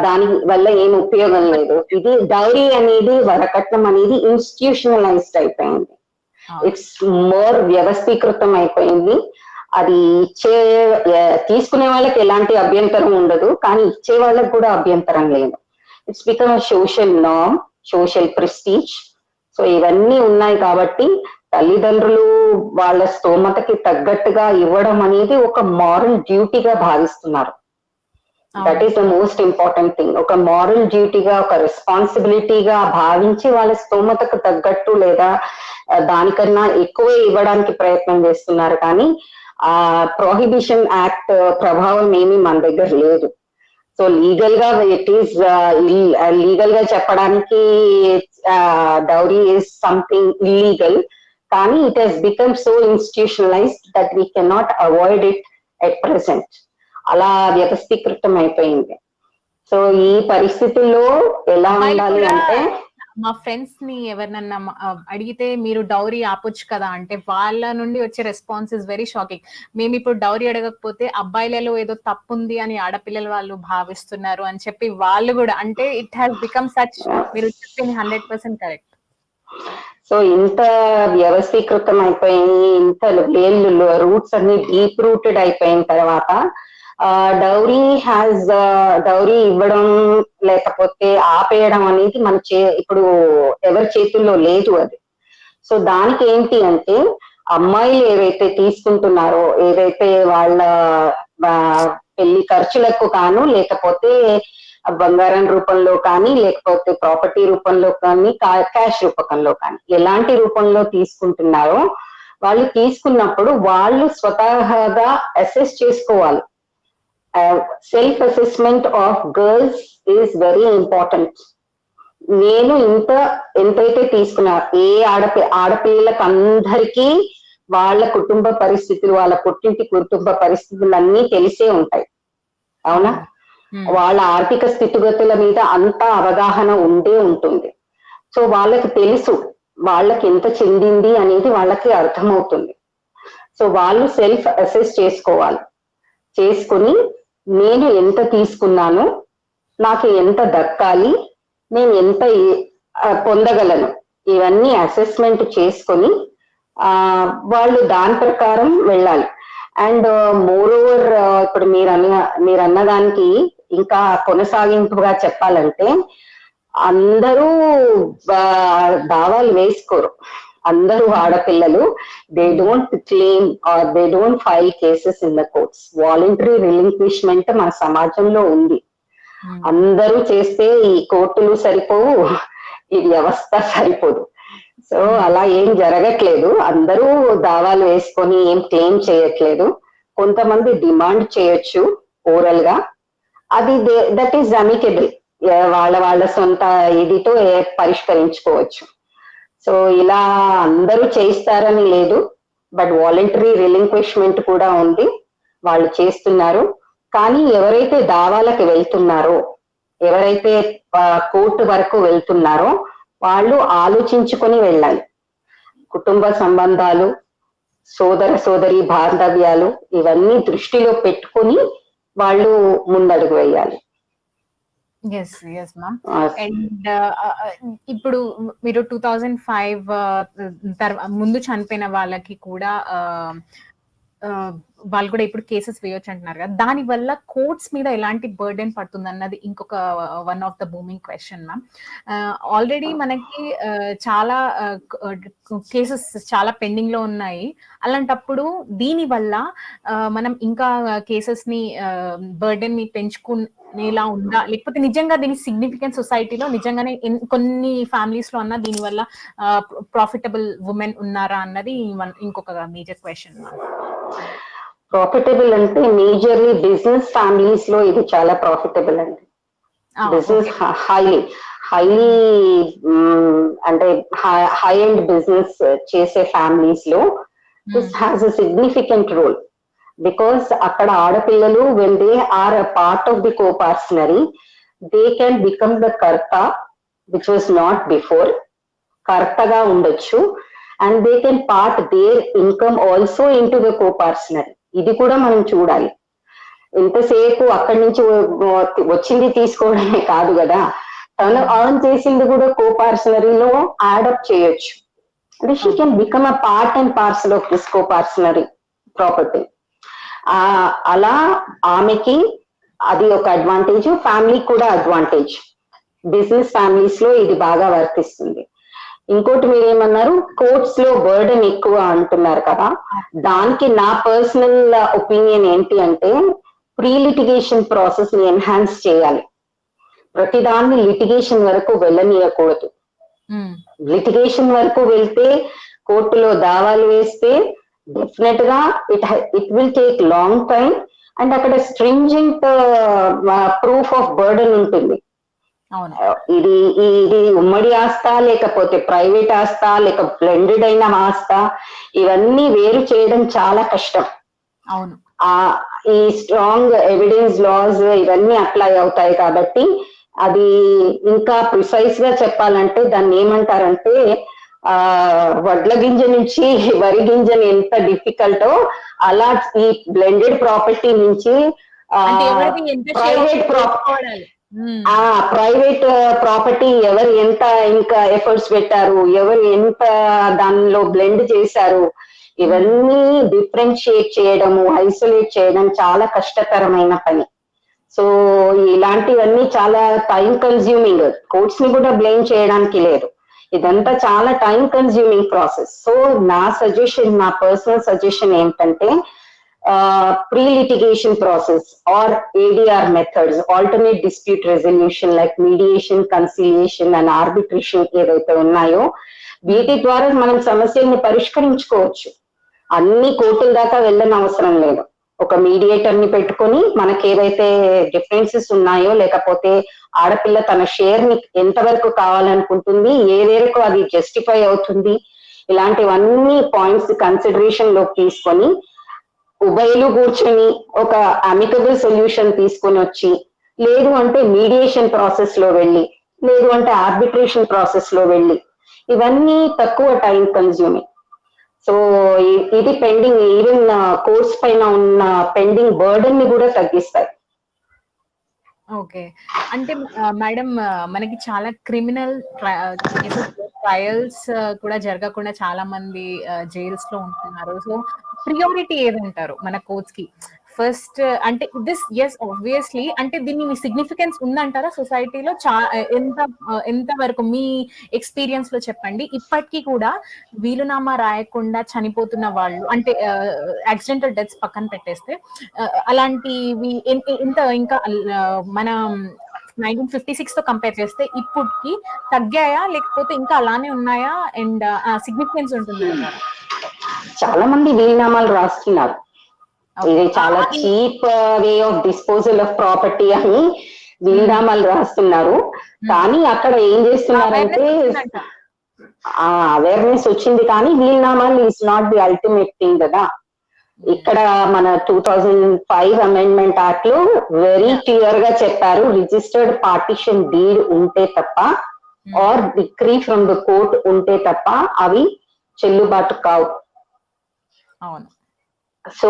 దాని వల్ల ఏమి ఉపయోగం లేదు. ఇది డౌరీ అనేది, వరకట్నం అనేది ఇన్స్టిట్యూషనలైజ్డ్ అయిపోయింది. ఇట్స్ మోర్ వ్యవస్థీకృతం అయిపోయింది. అది తీసుకునే వాళ్ళకి ఎలాంటి అభ్యంతరం ఉండదు, కానీ ఇచ్చే వాళ్ళకి కూడా అభ్యంతరం లేదు. It's become social norm, social prestige. So ఇవన్నీ ఉన్నాయి కాబట్టి తల్లిదండ్రులు వాళ్ళ స్తోమతకి తగ్గట్టుగా ఇవ్వడం అనేది ఒక మారల్ డ్యూటీగా భావిస్తున్నారు. That is the most important thing. ఒక మారల్ డ్యూటీగా, ఒక రెస్పాన్సిబిలిటీగా భావించి వాళ్ళ స్తోమతకు తగ్గట్టు లేదా దానికన్నా ఎక్కువే ఇవ్వడానికి ప్రయత్నం చేస్తున్నారు. కానీ ఆ ప్రొహిబిషన్ యాక్ట్ ప్రభావం ఏమీ మన దగ్గర లేదు. సో లీగల్ గా ఇట్ ఈస్ లీగల్ గా చెప్పడానికి డౌరీ ఈస్ సంథింగ్ ఇల్లీగల్, కానీ it has become so institutionalised that we cannot avoid it at present. అలా వ్యవస్థీకృతం అయిపోయింది. సో ఈ పరిస్థితుల్లో ఎలా ఉండాలి అంటే, మా ఫ్రెండ్స్ ని ఎవరినన్నా అడిగితే మీరు డౌరీ ఆపొచ్చు కదా అంటే వాళ్ళ నుండి వచ్చే రెస్పాన్స్ ఇస్ వెరీ షాకింగ్. మేము ఇప్పుడు డౌరీ అడగకపోతే అబ్బాయిలలో ఏదో తప్పు ఉంది అని ఆడపిల్లల వాళ్ళు భావిస్తున్నారు అని చెప్పి వాళ్ళు కూడా, అంటే ఇట్ హ్యాస్ బికమ్ సచ్, మీరు చెప్పింది 100% కరెక్ట్. సో ఇంత వ్యవస్థీకృతం అయిపోయి, ఇంత రూట్స్ అన్ని డీప్ రూటెడ్ అయిపోయిన తర్వాత డౌరీ ఇవ్వడం లేకపోతే ఆపేయడం అనేది ఇప్పుడు ఎవరి చేతుల్లో లేదు అది. సో దానికి ఏంటి అంటే, అమ్మాయిలు ఏవైతే తీసుకుంటున్నారో, ఏదైతే వాళ్ళ పెళ్లి ఖర్చులకు కాను, లేకపోతే బంగారం రూపంలో కానీ, లేకపోతే ప్రాపర్టీ రూపంలో కానీ, క్యాష్ రూపకంలో కానీ, ఎలాంటి రూపంలో తీసుకుంటున్నారో వాళ్ళు తీసుకున్నప్పుడు వాళ్ళు స్వతహాగా అసెస్ చేసుకోవాలి. Self assessment of girls is very important. నేను ఎంతైతే తీసుకున్నా, ఏ ఆడపిల్లలకు అందరికీ వాళ్ళ కుటుంబ పరిస్థితులు, వాళ్ళ పుట్టింటి కుటుంబ పరిస్థితులు అన్నీ తెలిసే ఉంటాయి, అవునా? వాళ్ళ ఆర్థిక స్థితిగతుల మీద అంత అవగాహన ఉండే ఉంటుంది. సో వాళ్ళకి తెలుసు వాళ్ళకి ఎంత చెందింది అనేది వాళ్ళకి అర్థమవుతుంది. సో వాళ్ళు సెల్ఫ్ అసెస్ చేసుకోవాలి. చేసుకుని నేను ఎంత తీసుకున్నాను, నాకు ఎంత దక్కాలి, నేను ఎంత పొందగలను, ఇవన్నీ అసెస్మెంట్ చేసుకొని వాళ్ళు దాని ప్రకారం వెళ్ళాలి. అండ్ మోర్ ఓవర్, ఇప్పుడు మీరు అన్నదానికి ఇంకా కొనసాగింపుగా చెప్పాలంటే, అందరూ దావాలు వేసుకోరు. అందరూ ఆడపిల్లలు they don't claim are they don't file cases in the courts. Voluntary relinquishment మన సమాజంలో ఉంది. అందరూ చేస్తే ఈ కోర్టులు సరిపోవు, ఈ వ్యవస్థ సరిపోదు. సో అలా ఏం జరగట్లేదు, అందరూ దావాలు వేసుకొని ఏం క్లెయిమ్ చేయట్లేదు. కొంతమంది డిమాండ్ చేయొచ్చు ఓరల్ గా, అది దట్ ఈస్ అమికబుల్, వాళ్ళ వాళ్ళ సొంత ఇదితో పరిష్కరించుకోవచ్చు. సో ఇలా అందరూ చేయిస్తారని లేదు, బట్ వాలంటరీ రిలింక్విష్మెంట్ కూడా ఉంది, వాళ్ళు చేస్తున్నారు. కానీ ఎవరైతే దావాలకు వెళ్తున్నారో, ఎవరైతే కోర్టు వరకు వెళ్తున్నారో వాళ్ళు ఆలోచించుకొని వెళ్ళాలి. కుటుంబ సంబంధాలు, సోదర సోదరి బాంధవ్యాలు ఇవన్నీ దృష్టిలో పెట్టుకొని వాళ్ళు ముందడుగు వేయాలి. Yes yes ma'am. అండ్ ఇప్పుడు మీరు 2005 ముందు చనిపోయిన వాళ్ళకి కూడా వాళ్ళు కూడా ఇప్పుడు కేసెస్ వేయొచ్చు అంటున్నారు కదా, దాని వల్ల కోర్ట్స్ మీద ఎలాంటి బర్డెన్ పడుతుంది అన్నది ఇంకొక one of the booming question ma'am. Already మనకి చాలా కేసెస్ చాలా పెండింగ్ లో ఉన్నాయి. అలాంటప్పుడు దీని వల్ల మనం ఇంకా కేసెస్ ని బర్డెన్ ని పెంచుకునేలా ఉందా, లేకపోతే నిజంగా దీని సిగ్నిఫికెన్స్ సొసైటీలో నిజంగానే కొన్ని ఫ్యామిలీస్ లో అన్నా దీని వల్ల ప్రాఫిటబుల్ ఉమెన్ ఉన్నారా అన్నది ఇంకొక మేజర్ క్వశ్చన్ మ్యామ్. ప్రాఫిటబుల్ అంటే మేజర్లీ బిజినెస్ ఫ్యామిలీస్ లో ఇది చాలా ప్రాఫిటబుల్ అండి. బిజినెస్ హైలీ అంటే హై అండ్ బిజినెస్ చేసే ఫ్యామిలీస్ లో this has a significant role. Because అక్కడ ఆడపిల్లలు when they are a part of the coparcenary, they can become the karta which was not before. కర్తగా ఉండొచ్చు, and they can part their income also in to the coparcenary. ఇది కూడా మనం చూడాలి. ఇంతసేపు అక్కడి నుంచి వచ్చింది తీసుకోవడమే కాదు కదా, తను అర్న్ చేసింది కూడా కోపార్సనరీలో యాడప్ చేయొచ్చు. అంటే she can become a part and parcel of this coparcenary property. అలా ఆమెకి అది ఒక అడ్వాంటేజ్, ఫ్యామిలీకి కూడా అడ్వాంటేజ్. బిజినెస్ ఫ్యామిలీస్ లో ఇది బాగా వర్తిస్తుంది. ఇంకోటి మీరు ఏమన్నారు, కోర్ట్స్ లో బర్డెన్ ఎక్కువ అంటున్నారు కదా, దానికి నా పర్సనల్ ఒపీనియన్ ఏంటి అంటే ప్రీ లిటిగేషన్ ప్రాసెస్ ని ఎన్హాన్స్ చేయాలి. ప్రతిదాన్ని లిటిగేషన్ వరకు వెళ్ళనీయకూడదు. లిటిగేషన్ వరకు వెళ్తే, కోర్టులో దావాలు వేస్తే డెఫినెట్ గా it will take long time, and అక్కడ స్ట్రింజెంట్ ప్రూఫ్ ఆఫ్ బర్డెన్ ఉంటుంది. ఇది ఇది ఉమ్మడి ఆస్తా, లేకపోతే ప్రైవేట్ ఆస్తా, లేక బ్లెండెడ్ అయిన ఆస్తా, ఇవన్నీ వేరు చేయడం చాలా కష్టం. అవును, ఈ స్ట్రాంగ్ ఎవిడెన్స్ లాస్ ఇవన్నీ అప్లై అవుతాయి కాబట్టి అది ఇంకా ప్రిసైజ్ గా చెప్పాలంటే దాన్ని ఏమంటారంటే వడ్ల గింజ నుంచి వరి గింజని ఎంత డిఫికల్టో, అలా ఈ బ్లెండెడ్ ప్రాపర్టీ నుంచి ప్రైవేట్ ప్రాపర్టీ ఎవరు ఎంత ఇంకా ఎఫర్ట్స్ పెట్టారు, ఎవరు ఎంత దానిలో బ్లెండ్ చేశారు, ఇవన్నీ డిఫరెన్షియేట్ చేయడము, ఐసోలేట్ చేయడం చాలా కష్టతరమైన పని. సో ఇలాంటివన్నీ చాలా టైం కన్స్యూమింగ్. కోర్ట్స్ ని కూడా బ్లేమ్ చేయడానికి లేదు, ఇదంతా చాలా టైం కన్స్యూమింగ్ ప్రాసెస్. సో నా సజెషన్, నా పర్సనల్ సజెషన్ ఏంటంటే pre-litigation process or ADR methods, alternate dispute resolution like mediation, conciliation and arbitration ఏదైతే ఉన్నాయో వీటి ద్వారా మనం సమస్యల్ని పరిష్కరించుకోవచ్చు. అన్ని కోర్టుల దాకా వెళ్ళని అవసరం లేదు. ఒక మీడియేటర్ ని పెట్టుకొని మనకి ఏవైతే డిఫరెన్సెస్ ఉన్నాయో, లేకపోతే ఆడపిల్ల తన షేర్ ని ఎంతవరకు కావాలనుకుంటుంది, ఏ మేరకు అది జస్టిఫై అవుతుంది, ఇలాంటివన్నీ పాయింట్స్ కన్సిడరేషన్ లోకి తీసుకొని ఉభయలు కూర్చొని ఒక అమికబుల్ సొల్యూషన్ తీసుకొని వచ్చి, లేదు అంటే మీడియేషన్ ప్రాసెస్ లో వెళ్ళి, లేదు అంటే ఆర్బిట్రేషన్ ప్రాసెస్ లో వెళ్ళి, ఇవన్నీ తక్కువ టైం కన్స్యూమింగ్. సో ఇది పెండింగ్, ఈవెన్ కోర్స్ పైన ఉన్న పెండింగ్ బర్డెన్ ని కూడా తగ్గిస్తాయి. ఓకే, అంటే మేడం మనకి చాలా క్రిమినల్ ట్రయల్స్ కూడా జరగకుండా చాలా మంది జైల్స్ లో ఉంటున్నారు. సో ప్రియారిటీ ఏదంటారు మన కోర్ట్స్ కి ఫస్ట్? అంటే దిస్ ఎస్ ఆబ్వియస్లీ, అంటే దీని సిగ్నిఫికెన్స్ ఉందంటారా సొసైటీలో? ఎంత వరకు మీ ఎక్స్పీరియన్స్ లో చెప్పండి. ఇప్పటికీ కూడా వీలునామా రాయకుండా చనిపోతున్న వాళ్ళు, అంటే యాక్సిడెంటల్ డెత్స్ పక్కన పెట్టేస్తే, అలాంటివి ఎంత ఇంకా మన 1956 తో కంపేర్ చేస్తే ఇప్పటికి తగ్గాయా లేకపోతే ఇంకా అలానే ఉన్నాయా అండ్ సిగ్నిఫికెన్స్ ఉంటుందంటారా? చాలా మంది వీలునామాలు రాస్తున్నారు. ఇది చాలా cheap way of disposal of property అని వీలునామాలు రాస్తున్నారు. కానీ అక్కడ ఏం చేస్తున్నారంటే అవేర్నెస్ వచ్చింది, కానీ వీలునామాలు is not the ultimate thing కదా. ఇక్కడ మన 2005 అమెండ్మెంట్ యాక్ట్ లో వెరీ క్లియర్ గా చెప్పారు, రిజిస్టర్డ్ పార్టిషన్ డీడ్ ఉంటే తప్ప or decree from the court ఉంటే తప్ప అవి చెల్లుబాటు కావు. అవును. సో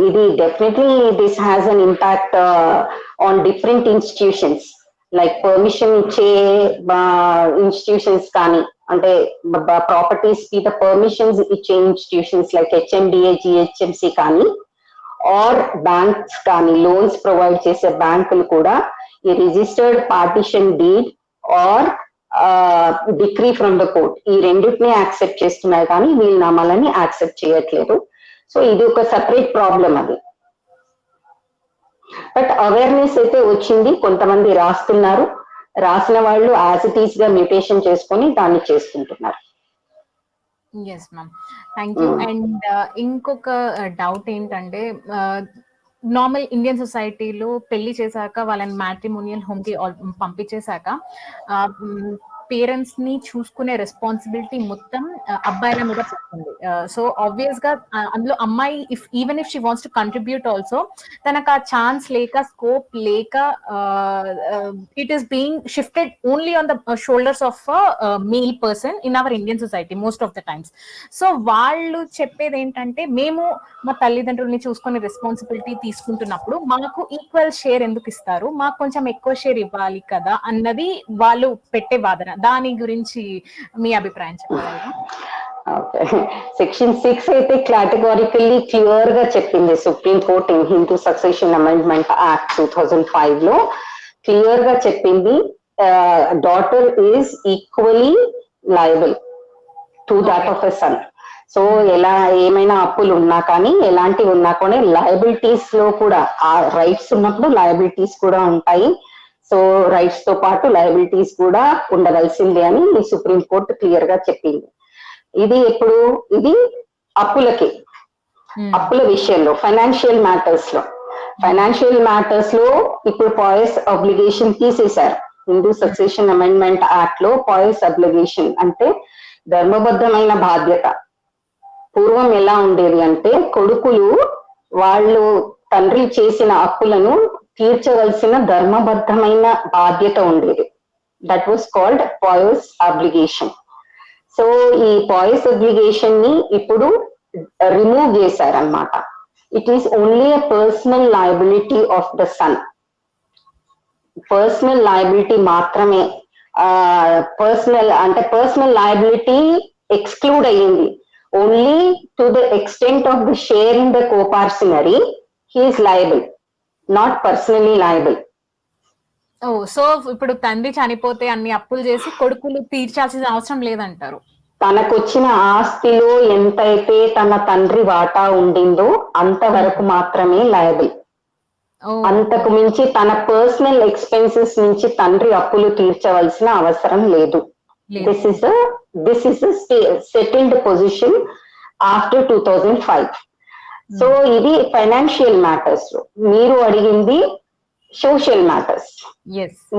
ఇది definitely this has an impact on different institutions. Like permission ఇచ్చే ఇన్స్టిట్యూషన్స్ కానీ, అంటే ప్రాపర్టీస్ మీద పర్మిషన్స్ ఇచ్చే ఇన్స్టిట్యూషన్స్ లైక్ హెచ్ఎండిఏ, జిహెచ్ఎంసి కానీ, ఆర్ బ్యాంక్స్ కానీ, లోన్స్ ప్రొవైడ్ చేసే బ్యాంకులు కూడా ఈ registered partition deed or decree from the court ఈ రెండింటినీ యాక్సెప్ట్ చేస్తున్నారు, కానీ వీలునామాలని యాక్సెప్ట్ చేయట్లేదు. సో ఇది ఒక సెపరేట్ ప్రాబ్లం అది. బట్ అవేర్నెస్ అయితే వచ్చింది, కొంతమంది రాస్తున్నారు, రాసిన వాళ్ళు యాజ్ ఇట్ ఈస్ గా మ్యూటేషన్ చేసుకొని దాన్ని చేసుకుంటున్నారు. Yes ma'am, thank you. And ఇంకొక డౌట్ ఏంటంటే, నార్మల్ ఇండియన్ సొసైటీలో పెళ్లి చేశాక వాళ్ళని మ్యాట్రిమోనియల్ హోమ్ కి పంపించేశాక పేరెంట్స్ ని చూసుకునే రెస్పాన్సిబిలిటీ మొత్తం అబ్బాయిల మీద పడుతుంది. సో ఆబ్వియస్ గా అందులో అమ్మాయి even if she wants to contribute also తనకు ఆ ఛాన్స్ లేక, స్కోప్ లేక, it is being shifted only on the shoulders of male person in our Indian society most of the times. So వాళ్ళు చెప్పేది ఏంటంటే, మేము మా తల్లిదండ్రుల్ని చూసుకునే రెస్పాన్సిబిలిటీ తీసుకుంటున్నప్పుడు మాకు ఈక్వల్ షేర్ ఎందుకు ఇస్తారు, మాకు కొంచెం ఎక్కువ షేర్ ఇవ్వాలి కదా అన్నది వాళ్ళు పెట్టే వాదన. దాని గురించి మీ అభిప్రాయం చెప్పగలరా? సెక్షన్ 6 అయితే కేటగారికల్లీ క్లియర్ గా చెప్పింది supreme court in Hindu succession amendment act 2005 లో క్లియర్ గా చెప్పింది, daughter is equally liable to that of a son. So ఎలా ఏమైనా అప్పులు ఉన్నా కానీ, ఎలాంటివి ఉన్నా కానీ లయబిలిటీస్ లో కూడా ఆ రైట్స్ ఉన్నప్పుడు లయబిలిటీస్ కూడా ఉంటాయి. సో రైట్స్ తో పాటు లయబిలిటీస్ కూడా ఉండవలసిందే అని సుప్రీం కోర్టు క్లియర్ గా చెప్పింది. ఇది ఎప్పుడు, ఇది అప్పులకి, అప్పుల విషయంలో ఫైనాన్షియల్ మ్యాటర్స్ లో ఇప్పుడు పాయస్ అబ్లిగేషన్ తీసేశారు. హిందూ సక్సెషన్ అమెండ్మెంట్ యాక్ట్ లో పాయస్ అబ్లిగేషన్ అంటే ధర్మబద్ధమైన బాధ్యత. పూర్వం ఎలా ఉండేది అంటే, కొడుకులు వాళ్ళు తండ్రి చేసిన అప్పులను తీర్చవలసిన ధర్మబద్ధమైన బాధ్యత ఉండేది. That was called pious obligation. So ఈ పాయస్ అబ్లిగేషన్ ని ఇప్పుడు రిమూవ్ చేశారనమాట. It is only a personal liability of the son. Personal liability మాత్రమే. పర్సనల్ లయబిలిటీ ఎక్స్క్లూడ్ అయ్యింది. Only to the extent of the share in the coparcenary he is liable, not personally liable. So ఇప్పుడు తండ్రి చనిపోతే అన్ని అప్పులు చేసి కొడుకులు తీర్చాల్సిన అవసరం లేదంటారు. తనకొచ్చిన ఆస్తిలో ఎంతైతే తన తండ్రి వాటా ఉండిందో అంతవరకు మాత్రమే లయబుల్. అంతకు మించి తన పర్సనల్ ఎక్స్పెన్సెస్ నుంచి తండ్రి అప్పులు తీర్చవలసిన అవసరం లేదు. This is settled position after 2005. So ఇది ఫైనాన్షియల్ మ్యాటర్స్ లో. మీరు అడిగింది సోషల్ మ్యాటర్స్,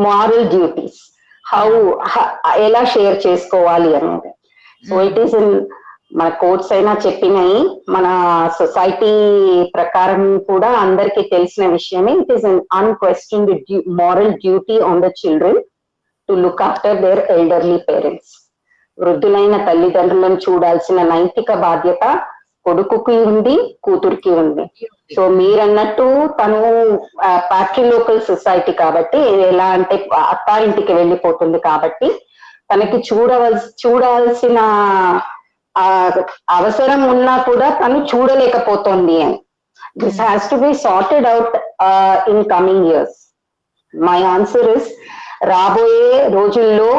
మారల్ డ్యూటీస్, ఎలా షేర్ చేసుకోవాలి అనేది. సో ఇట్ ఈస్ ఇన్ మన కోర్ట్స్ అయినా చెప్పినాయి, మన సొసైటీ ప్రకారం కూడా అందరికీ తెలిసిన విషయమే. It is an unquestioned moral duty on the children to look after their elderly parents. వృద్ధులైన తల్లిదండ్రులను చూడాల్సిన నైతిక బాధ్యత కొడుకుకి ఉంది, కూతురికి ఉంది. సో మీరన్నట్టు తను ప్యాట్రిలోకల్ సొసైటీ కాబట్టి, ఎలా అంటే అత్తారింటికి వెళ్ళిపోతుంది కాబట్టి తనకి చూడాల్సిన అవసరం ఉన్నా కూడా తను చూడలేకపోతుంది అని. This has to be sorted out in coming years. My answer is, రాబోయే రోజుల్లో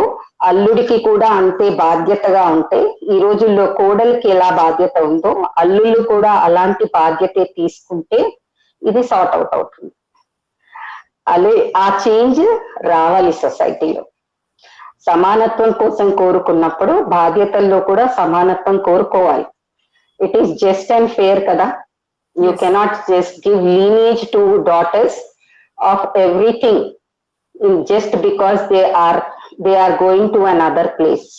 అల్లుడికి కూడా అంతే బాధ్యతగా ఉంటే, ఈ రోజుల్లో కోడలికి ఎలా బాధ్యత ఉందో అల్లుళ్ళు కూడా అలాంటి బాధ్యత తీసుకుంటే ఇది సార్ట్ అవుట్ అవుతుంది. అదే ఆ చేంజ్ రావాలి సొసైటీలో. సమానత్వం కోసం కోరుకున్నప్పుడు బాధ్యతల్లో కూడా సమానత్వం కోరుకోవాలి. It is just and fair కదా. You cannot just give lineage to daughters of everything just because they are going to another place.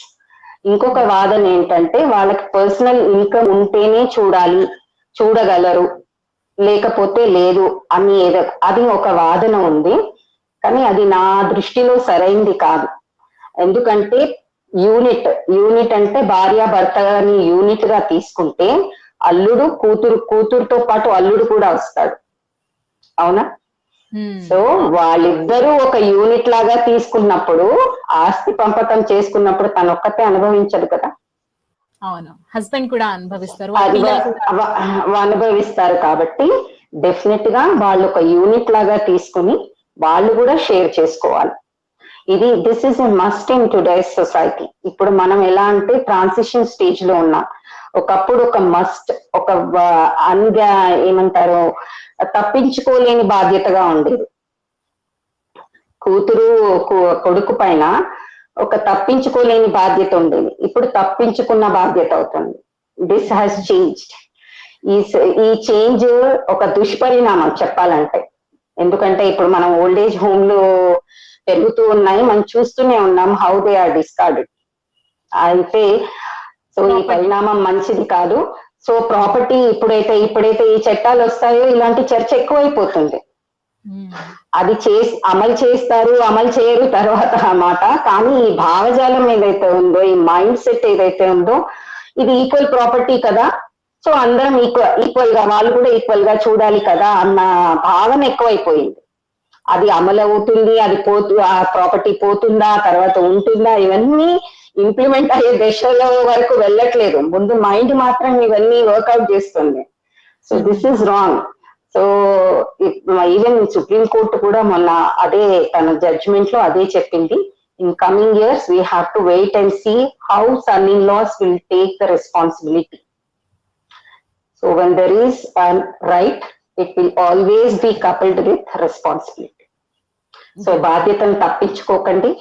ఇంకొక వాదన ఏంటంటే వాళ్ళకి పర్సనల్ ఇన్కమ్ ఉంటేనే చూడగలరు, లేకపోతే లేదు అని అది ఒక వాదన ఉంది. కానీ అది నా దృష్టిలో సరైంది కాదు. ఎందుకంటే యూనిట్ అంటే భార్య భర్తని యూనిట్ గా తీసుకుంటే అల్లుడు కూతురుతో పాటు అల్లుడు కూడా వస్తాడు, అవునా? సో వాళ్ళిద్దరూ ఒక యూనిట్ లాగా తీసుకున్నప్పుడు ఆస్తి పంపకం చేసుకున్నప్పుడు తనొక్కతే అనుభవించదు కదా. అవును, హస్బెండ్ కూడా అనుభవిస్తారు, అనుభవిస్తారు. కాబట్టి డెఫినెట్ గా వాళ్ళు ఒక యూనిట్ లాగా తీసుకుని వాళ్ళు కూడా షేర్ చేసుకోవాలి. This is a must in today's society. ఇప్పుడు మనం ఎలా అంటే ట్రాన్సిషన్ స్టేజ్ లో ఉన్నాం. ఒకప్పుడు ఒక మస్ట్, ఒక ఏమంటారు, తప్పించుకోలేని బాధ్యతగా ఉండేది. కూతురు కొడుకు పైన ఒక తప్పించుకోలేని బాధ్యత ఉండేది, ఇప్పుడు తప్పించుకున్న బాధ్యత అవుతుంది. This has changed. ఈ చేంజ్ ఒక దుష్పరిణామం చెప్పాలంటే. ఎందుకంటే ఇప్పుడు మనం ఓల్డేజ్ హోమ్లు పెరుగుతూ ఉన్నాయి, మనం చూస్తూనే ఉన్నాం హౌ దే ఆర్ డిస్కార్డెడ్. అయితే సో ఈ పరిణామం మంచిది కాదు. సో ప్రాపర్టీ ఇప్పుడైతే ఈ చట్టాలు వస్తాయో ఇలాంటి చర్చ ఎక్కువైపోతుంది. అది అమలు చేస్తారు, అమలు చేయరు తర్వాత మాట. కానీ ఈ భావజాలం ఏదైతే ఉందో, ఈ మైండ్ సెట్ ఏదైతే ఉందో, ఇది ఈక్వల్ ప్రాపర్టీ కదా, సో అందరం ఈక్వల్ గా, వాళ్ళు కూడా ఈక్వల్ గా చూడాలి కదా అన్న భావన ఎక్కువైపోయింది. అది అమలు అవుతుంది, ఆ ప్రాపర్టీ పోతుందా, తర్వాత ఉంటుందా, ఇవన్నీ ఇంప్లిమెంట్ అయ్యే దశలో వరకు వెళ్ళట్లేదు. ముందు మైండ్ మాత్రం ఇవన్నీ వర్కౌట్ చేస్తుంది. So this is wrong. So even supreme court కూడా మొన్న అదే తన జడ్జిమెంట్ లో అదే చెప్పింది. In coming years we have to wait and see how son in laws will take the responsibility. So when there is right, it will always be coupled with responsibility. So బాధ్యతను తప్పించుకోకండి.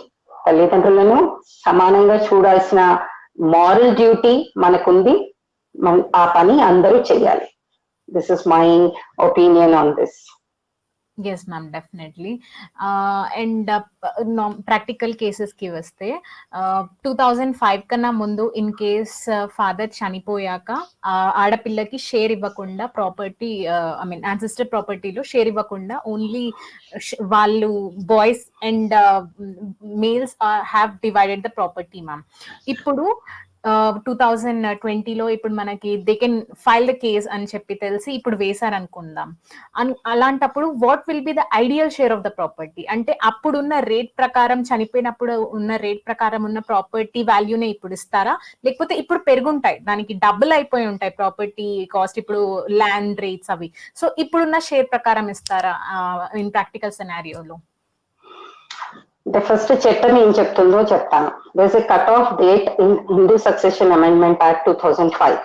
తల్లిదండ్రులను సమానంగా చూడాల్సిన moral duty మనకుంది. ఆ పని అందరూ చేయాలి. This is my opinion on this. Yes ma'am, definitely. And practical cases ki vaste 2005 కన్నా ముందు ఇన్ కేస్ ఫాదర్ చనిపోయాక ఆడపిల్లకి షేర్ ఇవ్వకుండా ప్రాపర్టీ, ఐ మీన్ యాన్సిస్టర్ ప్రాపర్టీలో షేర్ ఇవ్వకుండా ఓన్లీ వాళ్ళు boys and males have divided the property ma'am. ఇప్పుడు 2020లో ఇప్పుడు మనకి they can file the case అని చెప్పి తెలిసి ఇప్పుడు వేశారనుకుందాం. అలాంటప్పుడు what will be the ideal share of the property? అంటే అప్పుడున్న రేట్ ప్రకారం, చనిపోయినప్పుడు ఉన్న రేట్ ప్రకారం ఉన్న ప్రాపర్టీ వాల్యూనే ఇప్పుడు ఇస్తారా, లేకపోతే ఇప్పుడు పెరుగుంటాయి, దానికి డబుల్ అయిపోయి ఉంటాయి ప్రాపర్టీ కాస్ట్, ఇప్పుడు ల్యాండ్ రేట్స్ అవి, సో ఇప్పుడున్న షేర్ ప్రకారం ఇస్తారా ఇన్ ప్రాక్టికల్ సినారియోలో? ఫస్ట్ చట్టం ఏం చెప్తుందో చెప్తాను. there's a cut off date in Hindu Succession Amendment Act 2005.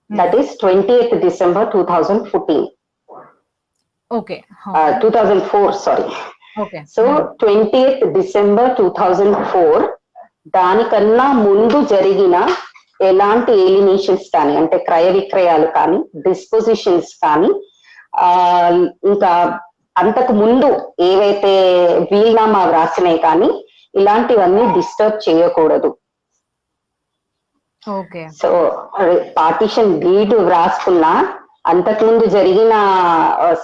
That is 20th December 2014. Okay. 2004, sorry. Okay. So 20th December 2004, దానికన్నా ముందు జరిగిన ఎలాంటి ఎలినేషన్స్ కానీ, అంటే క్రయ విక్రయాలు కానీ, డిస్పోజిషన్స్ కానీ, ఇంకా అంతకు ముందు ఏవైతే వీల్నామా వ్రాసినాయి కానీ ఇలాంటివన్నీ డిస్టర్బ్ చేయకూడదు. సో పార్టీషన్ డీడ్ వ్రాసుకున్నా అంతకుముందు జరిగిన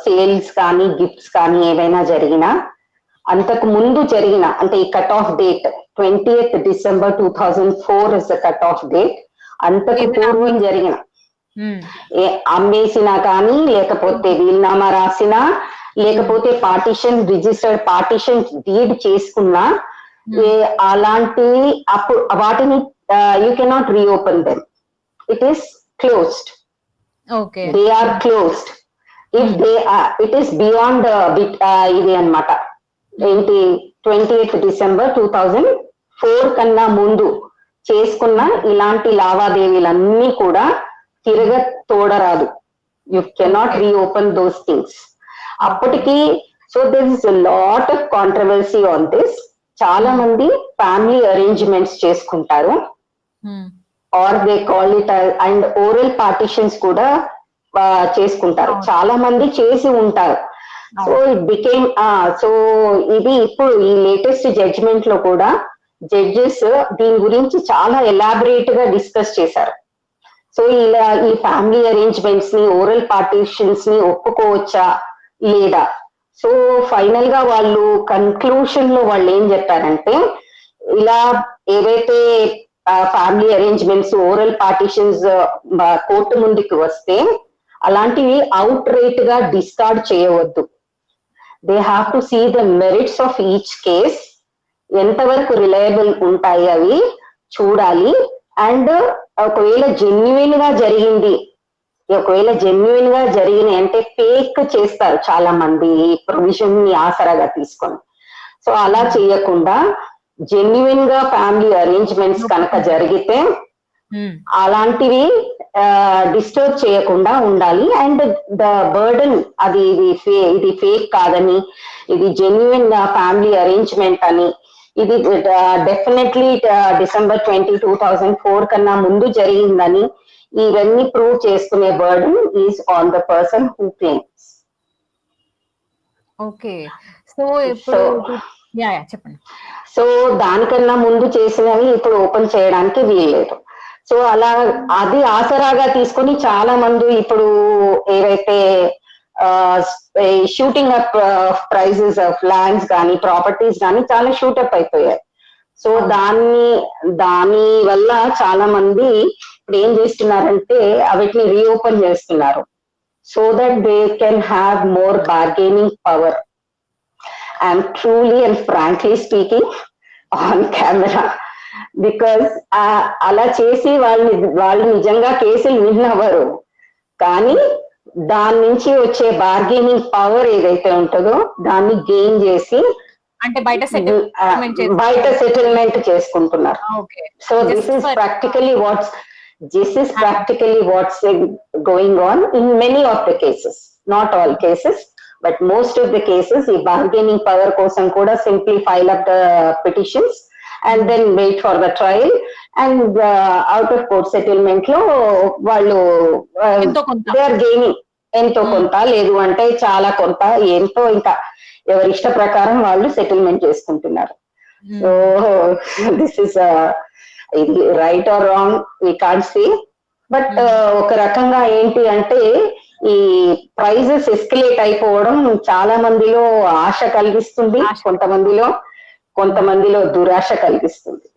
సేల్స్ కానీ గిఫ్ట్స్ కానీ ఏవైనా జరిగినా, అంతకు ముందు జరిగిన, అంటే ఈ cut off date 20th December 2004 is the cut off date. అంతకు పూర్వం జరిగిన అమ్మేసినా కానీ, లేకపోతే వీల్నామా రాసినా, లేకపోతే పార్టీషన్ రిజిస్టర్డ్ పార్టీషన్ డీడ్ చేసుకున్నా, అలాంటి అప్పుడు వాటిని you cannot reopen them. It is closed. They are closed. If they it is beyond ఇది అన్నమాట. ఏంటి, 20th December 2004 కన్నా ముందు చేసుకున్న ఇలాంటి లావాదేవీలన్నీ కూడా తోడరాదు. You cannot reopen those things. అప్పటికి so there is a lot of controversy on this. చాలా మంది ఫ్యామిలీ అరేంజ్మెంట్స్ చేసుకుంటారు, or they call it and oral partitions కూడా చేసుకుంటారు. చాలా మంది చేసి ఉంటారు. సో ఇట్ బికేమ్ సో ఇది ఇప్పుడు ఈ లేటెస్ట్ జడ్జిమెంట్ లో కూడా జడ్జెస్ దీని గురించి చాలా ఎలాబరేట్ గా డిస్కస్ చేశారు. సో ఇలా ఈ ఫ్యామిలీ అరేంజ్మెంట్స్ ని, ఓరల్ పార్టిషన్స్ ని ఒప్పుకోవచ్చా లేదా? సో ఫైనల్ గా వాళ్ళు కన్క్లూషన్ లో వాళ్ళు ఏం చెప్పారంటే, ఇలా ఏవైతే family arrangements, oral partitions court ముందుకు వస్తే అలాంటివి అవుట్ రైట్ గా డిస్కార్డ్ చేయవద్దు. They have to see the merits of each case, ఎంతవరకు రిలయబుల్ ఉంటాయి అవి చూడాలి. అండ్ ఒకవేళ జెన్యున్ గా జరిగింది, ఒకవేళ జెన్యున్ గా జరిగిన అంటే ఫేక్ చేస్తారు చాలా మంది ఈ ప్రొవిజన్ ని ఆసరాగా తీసుకొని. సో అలా చేయకుండా జెన్యున్ గా ఫ్యామిలీ అరేంజ్మెంట్స్ కనుక జరిగితే అలాంటివి డిస్టర్బ్ చేయకుండా ఉండాలి. అండ్ ద బర్డన్ అది ఇది ఫేక్ కాదని, ఇది జెన్యున్ ఫ్యామిలీ అరేంజ్మెంట్ అని, ఇది డెఫినెట్లీ December 20, 2004 కన్నా ముందు జరిగిందని ఇవన్నీ ప్రూవ్ చేసుకునే burden is on the person who claims. Okay, so ఇప్పుడు చెప్పండి. సో దానికన్నా ముందు చేసినవి ఇప్పుడు ఓపెన్ చేయడానికి వీల్లేదు. సో అలా అది ఆసరాగా తీసుకుని చాలా మంది ఇప్పుడు ఏవైతే shooting up prices of lands కానీ ప్రాపర్టీస్ కానీ చాలా షూటప్ అయిపోయాయి. సో దాని వల్ల చాలా మంది ఇప్పుడు ఏం చేస్తున్నారంటే వాటిని రీఓపెన్ చేస్తున్నారు, so that they can have more bargaining power. I'm truly and frankly speaking on camera, because అలా చేసి వాళ్ళు నిజంగా కేసులు విన్నవరు, కానీ దాని నుంచి వచ్చే బార్గెనింగ్ పవర్ ఏదైతే ఉంటుందో దాన్ని గెయిన్ చేసి అంటే బయట సెటిల్మెంట్ చేసుకుంటున్నారు. So this is practically what's going on in many of the cases, not all cases but most of the cases. ఈ బార్గెనింగ్ పవర్ కోసం కూడా simply file up the petitions and then wait for the trial, and out of court settlement లో వాళ్ళు they are gaining ఎంతో కొంత, లేదు అంటే చాలా కొంత, ఎంతో ఇంకా ఎవరి ఇష్ట ప్రకారం వాళ్ళు సెటిల్మెంట్ చేసుకుంటున్నారు. సో దిస్ ఇస్ ఇది right or wrong we can't say, but ఒక రకంగా ఏంటి అంటే ఈ ప్రైజెస్ ఎస్కలేట్ అయిపోవడం చాలా మందిలో ఆశ కలిగిస్తుంది, కొంతమందిలో దురాశ కలిగిస్తుంది.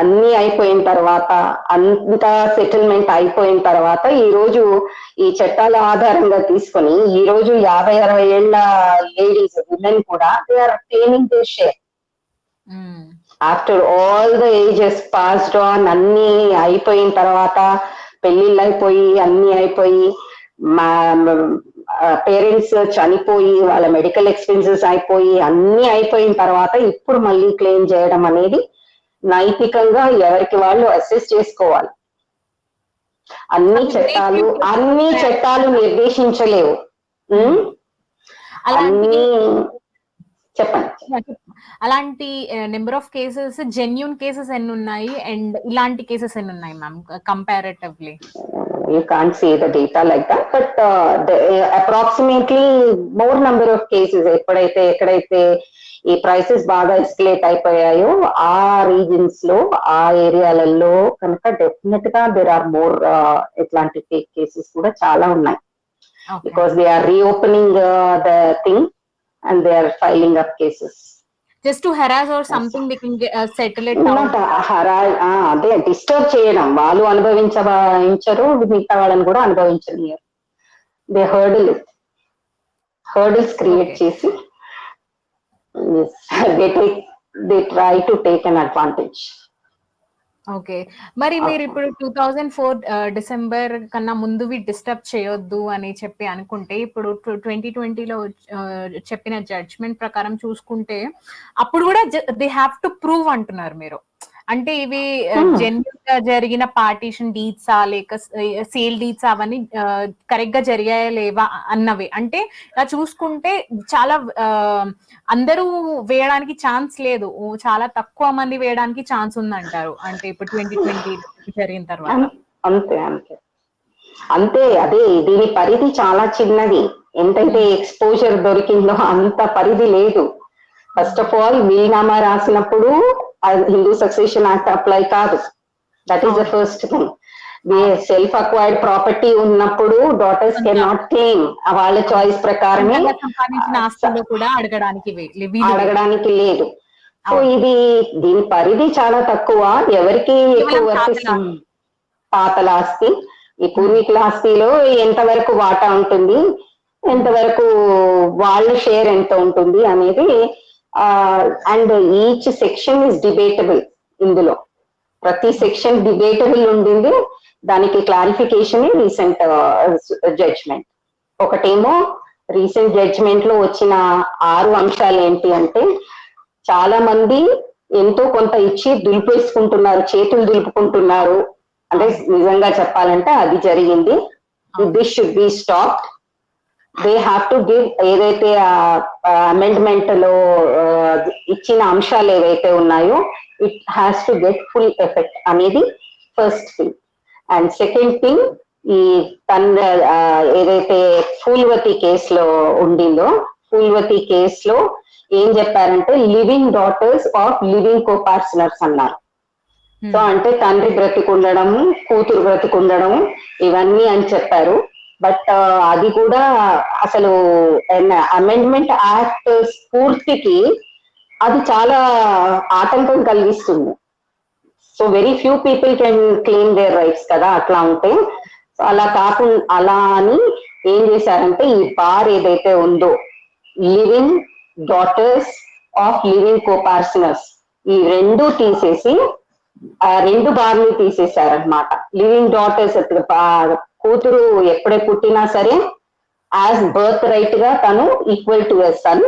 అన్ని అయిపోయిన తర్వాత, అంతా సెటిల్మెంట్ అయిపోయిన తర్వాత ఈ రోజు ఈ చట్టాల ఆధారంగా తీసుకొని ఈ రోజు 50-60 ఏళ్ల లేడీస్, విమెన్ కూడా they are claiming their share after all the ages passed on. అన్ని అయిపోయిన తర్వాత, పెళ్లిళ్ళు అయిపోయి అన్ని అయిపోయి, పేరెంట్స్ చనిపోయి, వాళ్ళ మెడికల్ ఎక్స్పెన్సెస్ అయిపోయి, అన్ని అయిపోయిన తర్వాత ఇప్పుడు మళ్ళీ క్లెయిమ్ చేయడం అనేది నైతికంగా ఎవరికి వాళ్ళు అసెస్ చేసుకోవాలి. అన్ని చట్టాలు నిర్దేశించలేవు. అన్ని చెప్పండి. అలాంటి number of cases, genuine cases ఎన్ని ఉన్నాయి అండ్ ఇలాంటి కేసెస్ ఎన్ని ఉన్నాయి ma'am comparatively? You can't say the data like that, but approximately more number of cases ఎక్కడైతే ఈ ప్రైసెస్ బాగా ఎస్కలేట్ అయిపోయాయో ఆ రీజన్స్ లో, ఆ ఏరియాలలో కనుక డెఫినెట్ గా దేర్ ఆర్ మోర్ ఇట్లాంటి ఫేక్ కేసెస్ కూడా చాలా ఉన్నాయి. Because they are reopening the thing and they are filing up cases just to harass or something. They can settle it not అదే డిస్టర్బ్ చేయడం. వాళ్ళు అనుభవించరు, మిగతా వాళ్ళని కూడా అనుభవించనియరు. దే హర్డిల్స్ క్రియేట్ చేసి they try to take an advantage. Okay, మరి మీరు ఇప్పుడు 2004 డిసెంబర్ కన్నా ముందు డిస్టర్బ్ చేయొద్దు అని చెప్పి అనుకుంటే, ఇప్పుడు 2020లో చెప్పిన జడ్జ్మెంట్ ప్రకారం చూసుకుంటే అప్పుడు కూడా దే హ్యావ్ టు ప్రూవ్ అంటున్నారు మీరు. అంటే ఇవి జెన్యూన్ గా జరిగిన పార్టీషన్ డీడ్సా లేక సేల్ డీడ్స్ అవన్నీ కరెక్ట్ గా జరిగాయా లేవా అన్నవి. అంటే ఇలా చూసుకుంటే చాలా అందరూ వేయడానికి ఛాన్స్ లేదు, చాలా తక్కువ మంది వేయడానికి ఛాన్స్ ఉందంటారు. అంటే ఇప్పుడు 2020 జరిగిన తర్వాత. అంతే అంతే అంతే. అదే దీని పరిధి చాలా చిన్నది. ఎంతైతే ఎక్స్పోజర్ దొరికిందో అంత పరిధి లేదు. ఫస్ట్ ఆఫ్ ఆల్ వీలునామా రాసినప్పుడు హిందూ సక్సెషన్ యాక్ట్ అప్లై కాదు. That is the first thing. Self acquired property ఉన్నప్పుడు డాటర్స్ కెన్ నాట్ క్లెయిమ్. వాళ్ళ చాయిస్ ప్రకారమే సంపాదించిన ఆస్తులు కూడా అడగడానికి లేదు. సో ఇది దీని పరిధి చాలా తక్కువ. ఎవరికి ఎక్కువ వర్తిస్తుంది? పాతల ఆస్తి, ఈ పూర్వీకుల ఆస్తిలో ఎంతవరకు వాటా ఉంటుంది, ఎంతవరకు వాళ్ళ షేర్ ఎంత ఉంటుంది అనేది. And each section is debatable. ఇందులో ప్రతి సెక్షన్ డిబేటబుల్ ఉండింది. దానికి క్లారిఫికేషన్ రీసెంట్ జడ్జ్మెంట్. ఒకటేమో రీసెంట్ జడ్జ్మెంట్ లో వచ్చిన 6 అంశాలు ఏంటి అంటే, చాలా మంది ఎంతో కొంత ఇచ్చి దులిపేసుకుంటున్నారు, చేతులు దులుపుకుంటున్నారు. అంటే నిజంగా చెప్పాలంటే అది జరిగింది. This should be stopped. They have to give. ఏదైతే అమెండ్మెంట్ లో ఇచ్చిన అంశాలు ఏవైతే ఉన్నాయో it has to get full effect అనేది first thing. And second thing, ఈ ఏదైతే ఫూల్వతి కేసులో ఉండిందో, ఫూల్వతి కేసులో ఏం చెప్పారంటే living daughters of living coparceners అన్నారు. సో అంటే తండ్రి బ్రతికుండడము, కూతురు బ్రతికుండడము ఇవన్నీ అని చెప్పారు. బట్ అది కూడా అసలు అమెండ్మెంట్ యాక్ట్ స్ఫూర్తికి అది చాలా ఆటంకం కలిగిస్తుంది. So very few people can claim there rights కదా అట్లా ఉంటే. అలా కాకుండా అలా అని ఏం చేశారంటే ఈ బార్ ఏదైతే ఉందో, లివింగ్ డాటర్స్ ఆఫ్ లివింగ్ కోపార్సనర్స్, ఈ రెండు తీసేసి 2 బార్ని తీసేశారనమాట. లివింగ్ డాటర్స్ కూతురు ఎప్పుడే పుట్టినా సరే యాజ్ బర్త్ రైట్ గా తను equal to a son.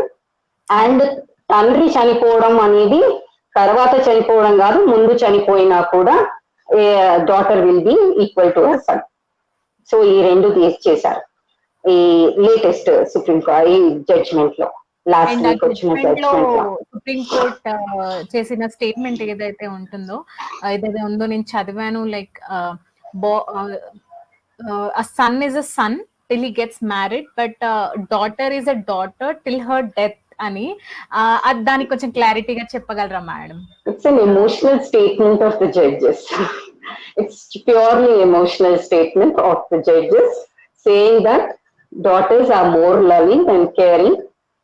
And తండ్రి చనిపోవడం అనేది తర్వాత చనిపోవడం కాదు, ముందు చనిపోయినా కూడా daughter will be equal to a son. So ఈ 2 చేశారు ఈ లేటెస్ట్ సుప్రీం కోర్ట్ ఈ జడ్జ్మెంట్ లో. లాస్ట్ వీక్ వచ్చిన జడ్జ్మెంట్ లో సుప్రీం కోర్ట్ చేసిన స్టేట్మెంట్ ఏదైతే ఉందో నేను చదివాను. Like a son is a son till he gets married, but daughter is a daughter till her death అని. దానికి కొంచెం క్లారిటీగా చెప్పగలరా madam? It's an emotional statement of the judges. It's purely emotional statement of the judges saying that daughters are more loving and caring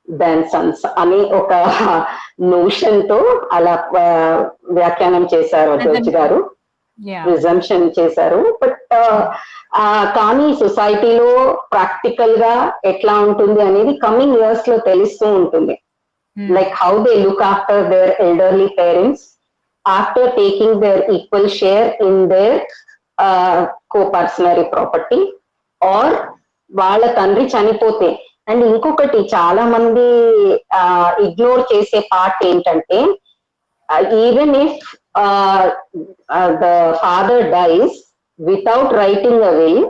than sons అని ఒక notion తో అలా వ్యాఖ్యానం చేశారు జడ్జి గారు, రిజంప్షన్ చేశారు. బట్ కానీ సొసైటీలో ప్రాక్టికల్ గా ఎట్లా ఉంటుంది అనేది కమింగ్ ఇయర్స్ లో తెలుస్తూ ఉంటుంది. Like how they look after their elderly parents after taking their equal share in their coparcenary property, or వాళ్ళ తండ్రి చనిపోతే. అండ్ ఇంకొకటి చాలా మంది ఇగ్నోర్ చేసే పార్ట్ ఏంటంటే, even if the father dies without writing a will,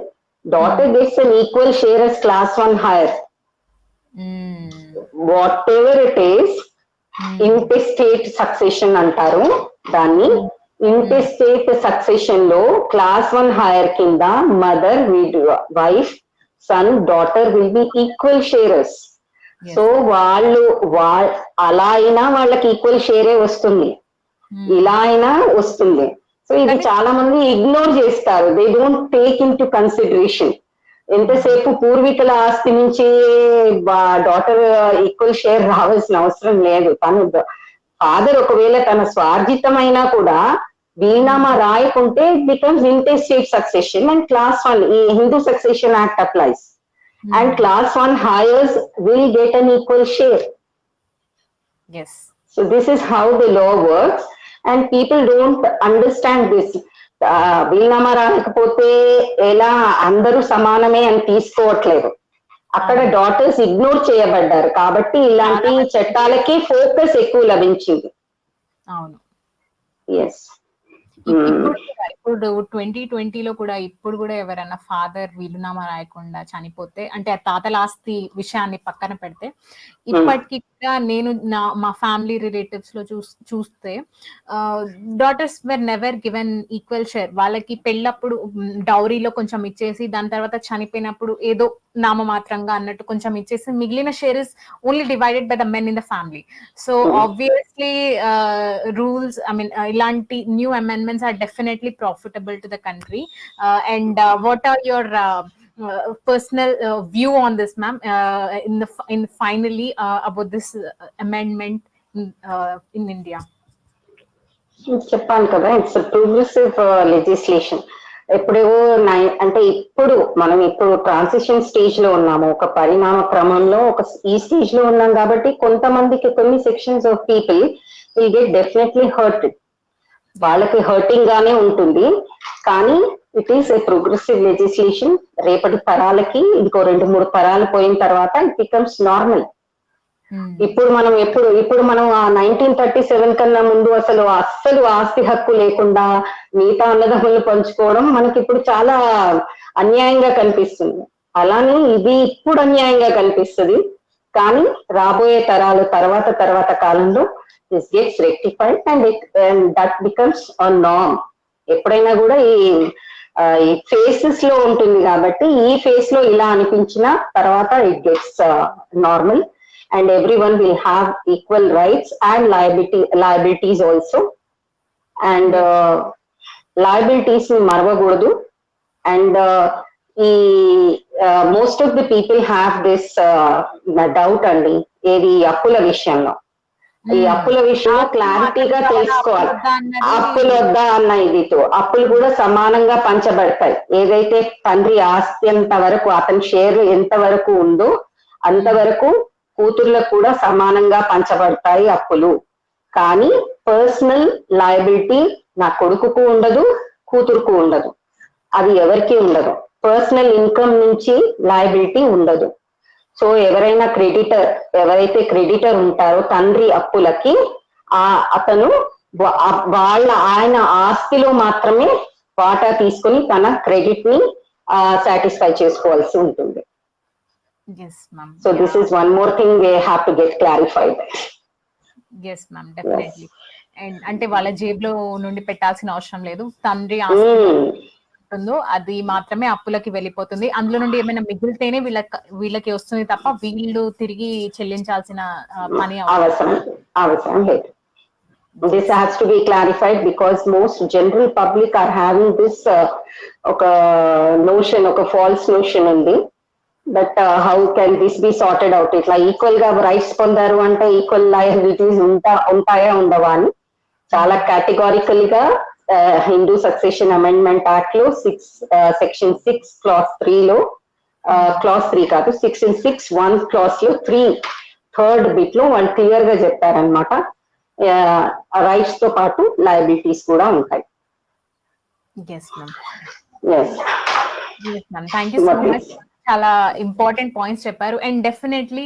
daughter gets an equal share as class 1 higher. Whatever it is, intestate succession అంటారు దాన్ని. ఇంటెస్టేట్ సక్సెషన్ లో క్లాస్ 1 హైయర్ కింద mother, wife, son, daughter will be equal sharers. So వాళ్ళు అలా అయినా వాళ్ళకి equal షేరే వస్తుంది, ఇలా అయినా వస్తుంది. సో ఇది చాలా మంది ఇగ్నోర్ చేస్తారు. They don't take in to consideration. ఎంతసేపు పూర్వీకుల ఆస్తి నుంచి డాటర్ ఈక్వల్ షేర్ రావాల్సిన అవసరం లేదు. తను ఫాదర్ ఒకవేళ తన స్వార్జితమైనా కూడా వీలునామా రాయకుంటే becomes intestate succession and class 1 ఈ Hindu succession act applies and class 1 heirs will get an equal share. So this is how the law works and people don't understand this. వీలునామా రాకపోతే ఎలా అందరూ సమానమే అని తీసుకోవట్లేదు. అక్కడ డాటర్స్ ఇగ్నోర్ చేయబడ్డారు కాబట్టి ఇలాంటి చట్టాలకి ఫోకస్ ఎక్కువ లభించింది. ఎస్. ఇప్పుడు 2020లో కూడా ఇప్పుడు కూడా ఎవరైనా ఫాదర్ వీలునామా రాయకుండా చనిపోతే, అంటే ఆ తాతల ఆస్తి విషయాన్ని పక్కన పెడితే, ఇప్పటికి కూడా నేను మా ఫ్యామిలీ రిలేటివ్స్ లో చూస్తే daughters were never given equal share. వాళ్ళకి పెళ్ళప్పుడు డౌరీలో కొంచెం ఇచ్చేసి, దాని తర్వాత చనిపోయినప్పుడు ఏదో నామమాత్రంగా అన్నట్టు కొంచెం ఇచ్చేసి, మిగిలిన share is only divided by the men in the family. So obviously rules, I mean ఇలాంటి new amendments are definitely profitable to the country. And what are your personal view on this, ma'am, in finally about this amendment in India? చెప్పాను కదా, it's progressive legislation. ఎప్పుడేవో అంటే మనం ఇప్పుడు transition stage లో ఉన్నాము, ఒక పరిణామ క్రమంలో ఈ స్టేజ్ లో ఉన్నాం కాబట్టి కొంతమందికి కొన్ని sections of people will get definitely hurt. వాళ్ళకి హర్టింగ్ గానే ఉంటుంది, కానీ it is a progressive legislation. రేపటి తరాలకి ఇంకో 2-3 తరాలు పోయిన తర్వాత ఇట్ బికమ్స్ నార్మల్. ఇప్పుడు మనం 1937 కన్నా ముందు అసలు ఆస్తి హక్కు లేకుండా మిగతా అన్నదమ్ములు పంచుకోవడం మనకి ఇప్పుడు చాలా అన్యాయంగా కనిపిస్తుంది. అలానే ఇది ఇప్పుడు అన్యాయంగా కనిపిస్తుంది, కానీ రాబోయే తరాలు తర్వాత కాలంలో this gets rectified and that becomes a norm. ఎప్పుడైనా కూడా ఈ ఫేసెస్ లో ఉంటుంది కాబట్టి, ఈ ఫేస్ లో ఇలా అనిపించిన తర్వాత it gets normal and everyone will have equal rights and liabilities also. And liabilities ni marvagudadu. And most of the people have this doubt andi edi appula vishayamlo. ఈ అప్పుల విషయంలో క్లారిటీగా తెలుసుకోవాలి. అప్పులు వద్దా అన్న ఇదితో అప్పులు కూడా సమానంగా పంచబడతాయి. ఏదైతే తండ్రి ఆస్తి ఎంత వరకు, అతని షేర్ ఎంత వరకు ఉందో అంతవరకు కూతుర్లకు కూడా సమానంగా పంచబడతాయి అప్పులు. కానీ పర్సనల్ లయబిలిటీ నా కొడుకుకు ఉండదు, కూతురుకు ఉండదు. అది ఎవరికి ఉండదు. పర్సనల్ ఇన్కమ్ నుంచి లయబిలిటీ ఉండదు. సో ఎవరైతే క్రెడిటర్ ఉంటారో తండ్రి అప్పులకి, అతను ఆయన ఆస్తిలో మాత్రమే వాటా తీసుకుని తన క్రెడిట్ ని సాటిస్ఫై చేసుకోవాల్సి ఉంటుంది. Yes, ma'am. So this is one more thing we have to get clarified. Yes, ma'am, definitely. And అంటే వాళ్ళ జేబులో నుండి పెట్టాల్సిన అవసరం లేదు. తండ్రి ఆస్తి ఉందో అది మాత్రమే అప్పులకి వెళ్ళిపోతుంది. అందులో నుండి ఏమైనా మిగిలితేనే వీళ్ళకి వస్తుంది తప్ప వీళ్ళు తిరిగి చెల్లించాల్సిన పని అవసరం లేదు. This has to be clarified because most general public are having this ఒక notion, ఒక false notion ఉంది. But how can this be sorted out? ఇట్లా ఈక్వల్ గా రైట్స్ పొందారు అంటే ఈక్వల్ లయబిలిటీస్ ఉంటాయా ఉండవా అని చాలా కేటగారికల్ గా హిందూ సక్సెషన్ అమెండ్మెంట్ యాక్ట్ లో సెక్షన్ 6 clause 3 లో clause 3 కాదు, సెక్షన్ 6(1) clause లో 3rd bit లో వాళ్ళు క్లియర్ గా చెప్పారనమాట. రైట్స్ తో పాటు లయబిలిటీస్ కూడా ఉంటాయి. Yes, ma'am. Yes. Yes, ma'am. Thank you so much. చాలా ఇంపార్టెంట్ పాయింట్స్ చెప్పారు. And definitely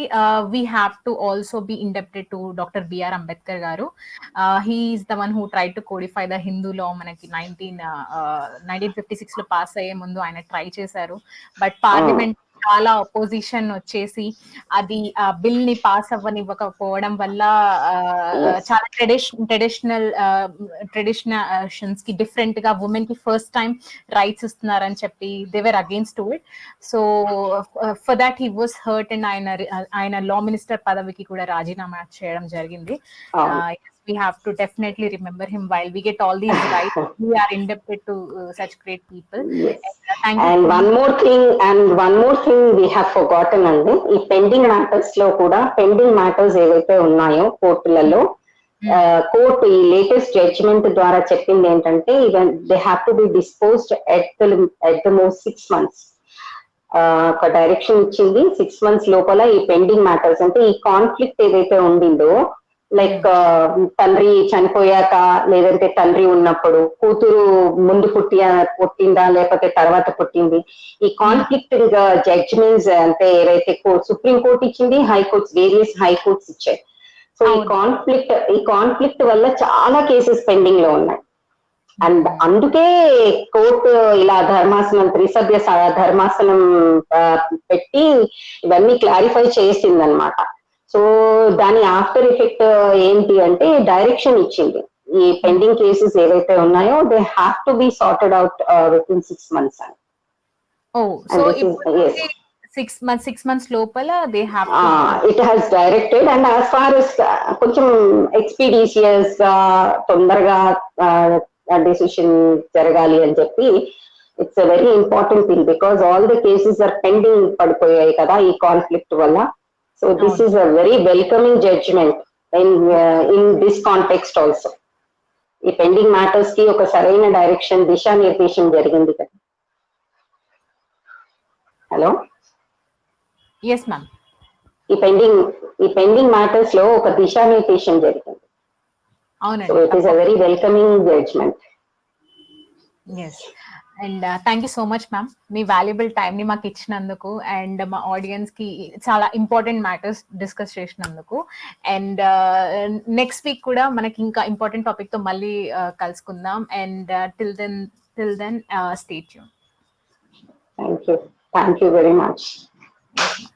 we have to also be indebted to doctor B R Ambedkar garu. He is the one who try to codify the Hindu law. మనకి 1956 లో pass అయ్యే ముందు ఆయన try చేశారు, but parliament చాలా opposition వచ్చేసి అది ఆ బిల్ ని పాస్ అవ్వనివ్వకపోవడం వల్ల చాలా ట్రెడిషనల్స్ కి డిఫరెంట్ గా ఉమెన్ కి ఫస్ట్ టైం రైట్స్ ఇస్తున్నారని చెప్పి they were against to it. So for that he was hurt and ఆయన లా మినిస్టర్ పదవికి కూడా రాజీనామా చేయడం జరిగింది. We have to definitely remember him while we get all these rights. We are indebted to such great people. Yes. And one more thing we have forgotten andi, ee pending matters lo kuda pending matters evaithe unnayo కోర్టులలో, court ఈ latest judgement ద్వారా చెప్పింది ఏంటంటే even they have to be disposed at the most 6 months. ఒక direction ఇచ్చింది, 6 months లోపల ఈ pending matters అంటే ఈ కాన్ఫ్లిక్ట్ ఏదైతే ఉండిందో, లైక్ తండ్రి చనిపోయాక లేదంటే తండ్రి ఉన్నప్పుడు కూతురు ముందు పుట్టిందా లేకపోతే తర్వాత పుట్టింది, ఈ కాన్ఫ్లిక్టింగ్ జడ్జిమెంట్స్ అంటే ఏవైతే సుప్రీం కోర్ట్ ఇచ్చింది, హైకోర్ట్స్ వేరియస్ హైకోర్ట్స్ ఇచ్చాయి. సో ఈ కాన్ఫ్లిక్ట్ వల్ల చాలా కేసెస్ పెండింగ్ లో ఉన్నాయి. అండ్ అందుకే కోర్టు ఇలా ధర్మాసనం త్రిసభ్య ధర్మాసనం పెట్టి ఇవన్నీ క్లారిఫై చేసిందనమాట. సో దాని ఆఫ్టర్ ఎఫెక్ట్ ఏంటి అంటే డైరెక్షన్ ఇచ్చింది. ఈ పెండింగ్ కేసెస్ ఏవైతే ఉన్నాయో they have to be sorted out within 6 months అని. సో 6 months లోపల they have it has directed. And as far as కొంచెం ఎక్స్పీడిషియస్ గా తొందరగా డెసిషన్ జరగాలి అని చెప్పి it's a very important thing because all the cases are pending పడిపోయాయి కదా ఈ కాన్ఫ్లిక్ట్ వల్ల. So this is a very welcoming judgment in this context also. ఈ పెండింగ్ మ్యాటర్స్ కి ఒక సరైన డైరెక్షన్ దిశానిర్దేశం జరిగింది కదా. Hello, yes ma'am. ఈ పెండింగ్ మ్యాటర్స్ లో ఒక దిశానిర్దేశం జరిగింది. అవునండి. So it is a very welcoming judgment. Yes. And thank you so much ma'am, మీ వాల్యుబుల్ టైం ని మాకు ఇచ్చినందుకు అండ్ మా ఆడియన్స్ కి చాలా ఇంపార్టెంట్ మ్యాటర్స్ డిస్కస్ చేసినందుకు. అండ్ నెక్స్ట్ వీక్ కూడా మనకి ఇంకా ఇంపార్టెంట్ టాపిక్ తో మళ్ళీ కలుసుకుందాం. And till then stay tune. Thank you very much. Yes, ma'am.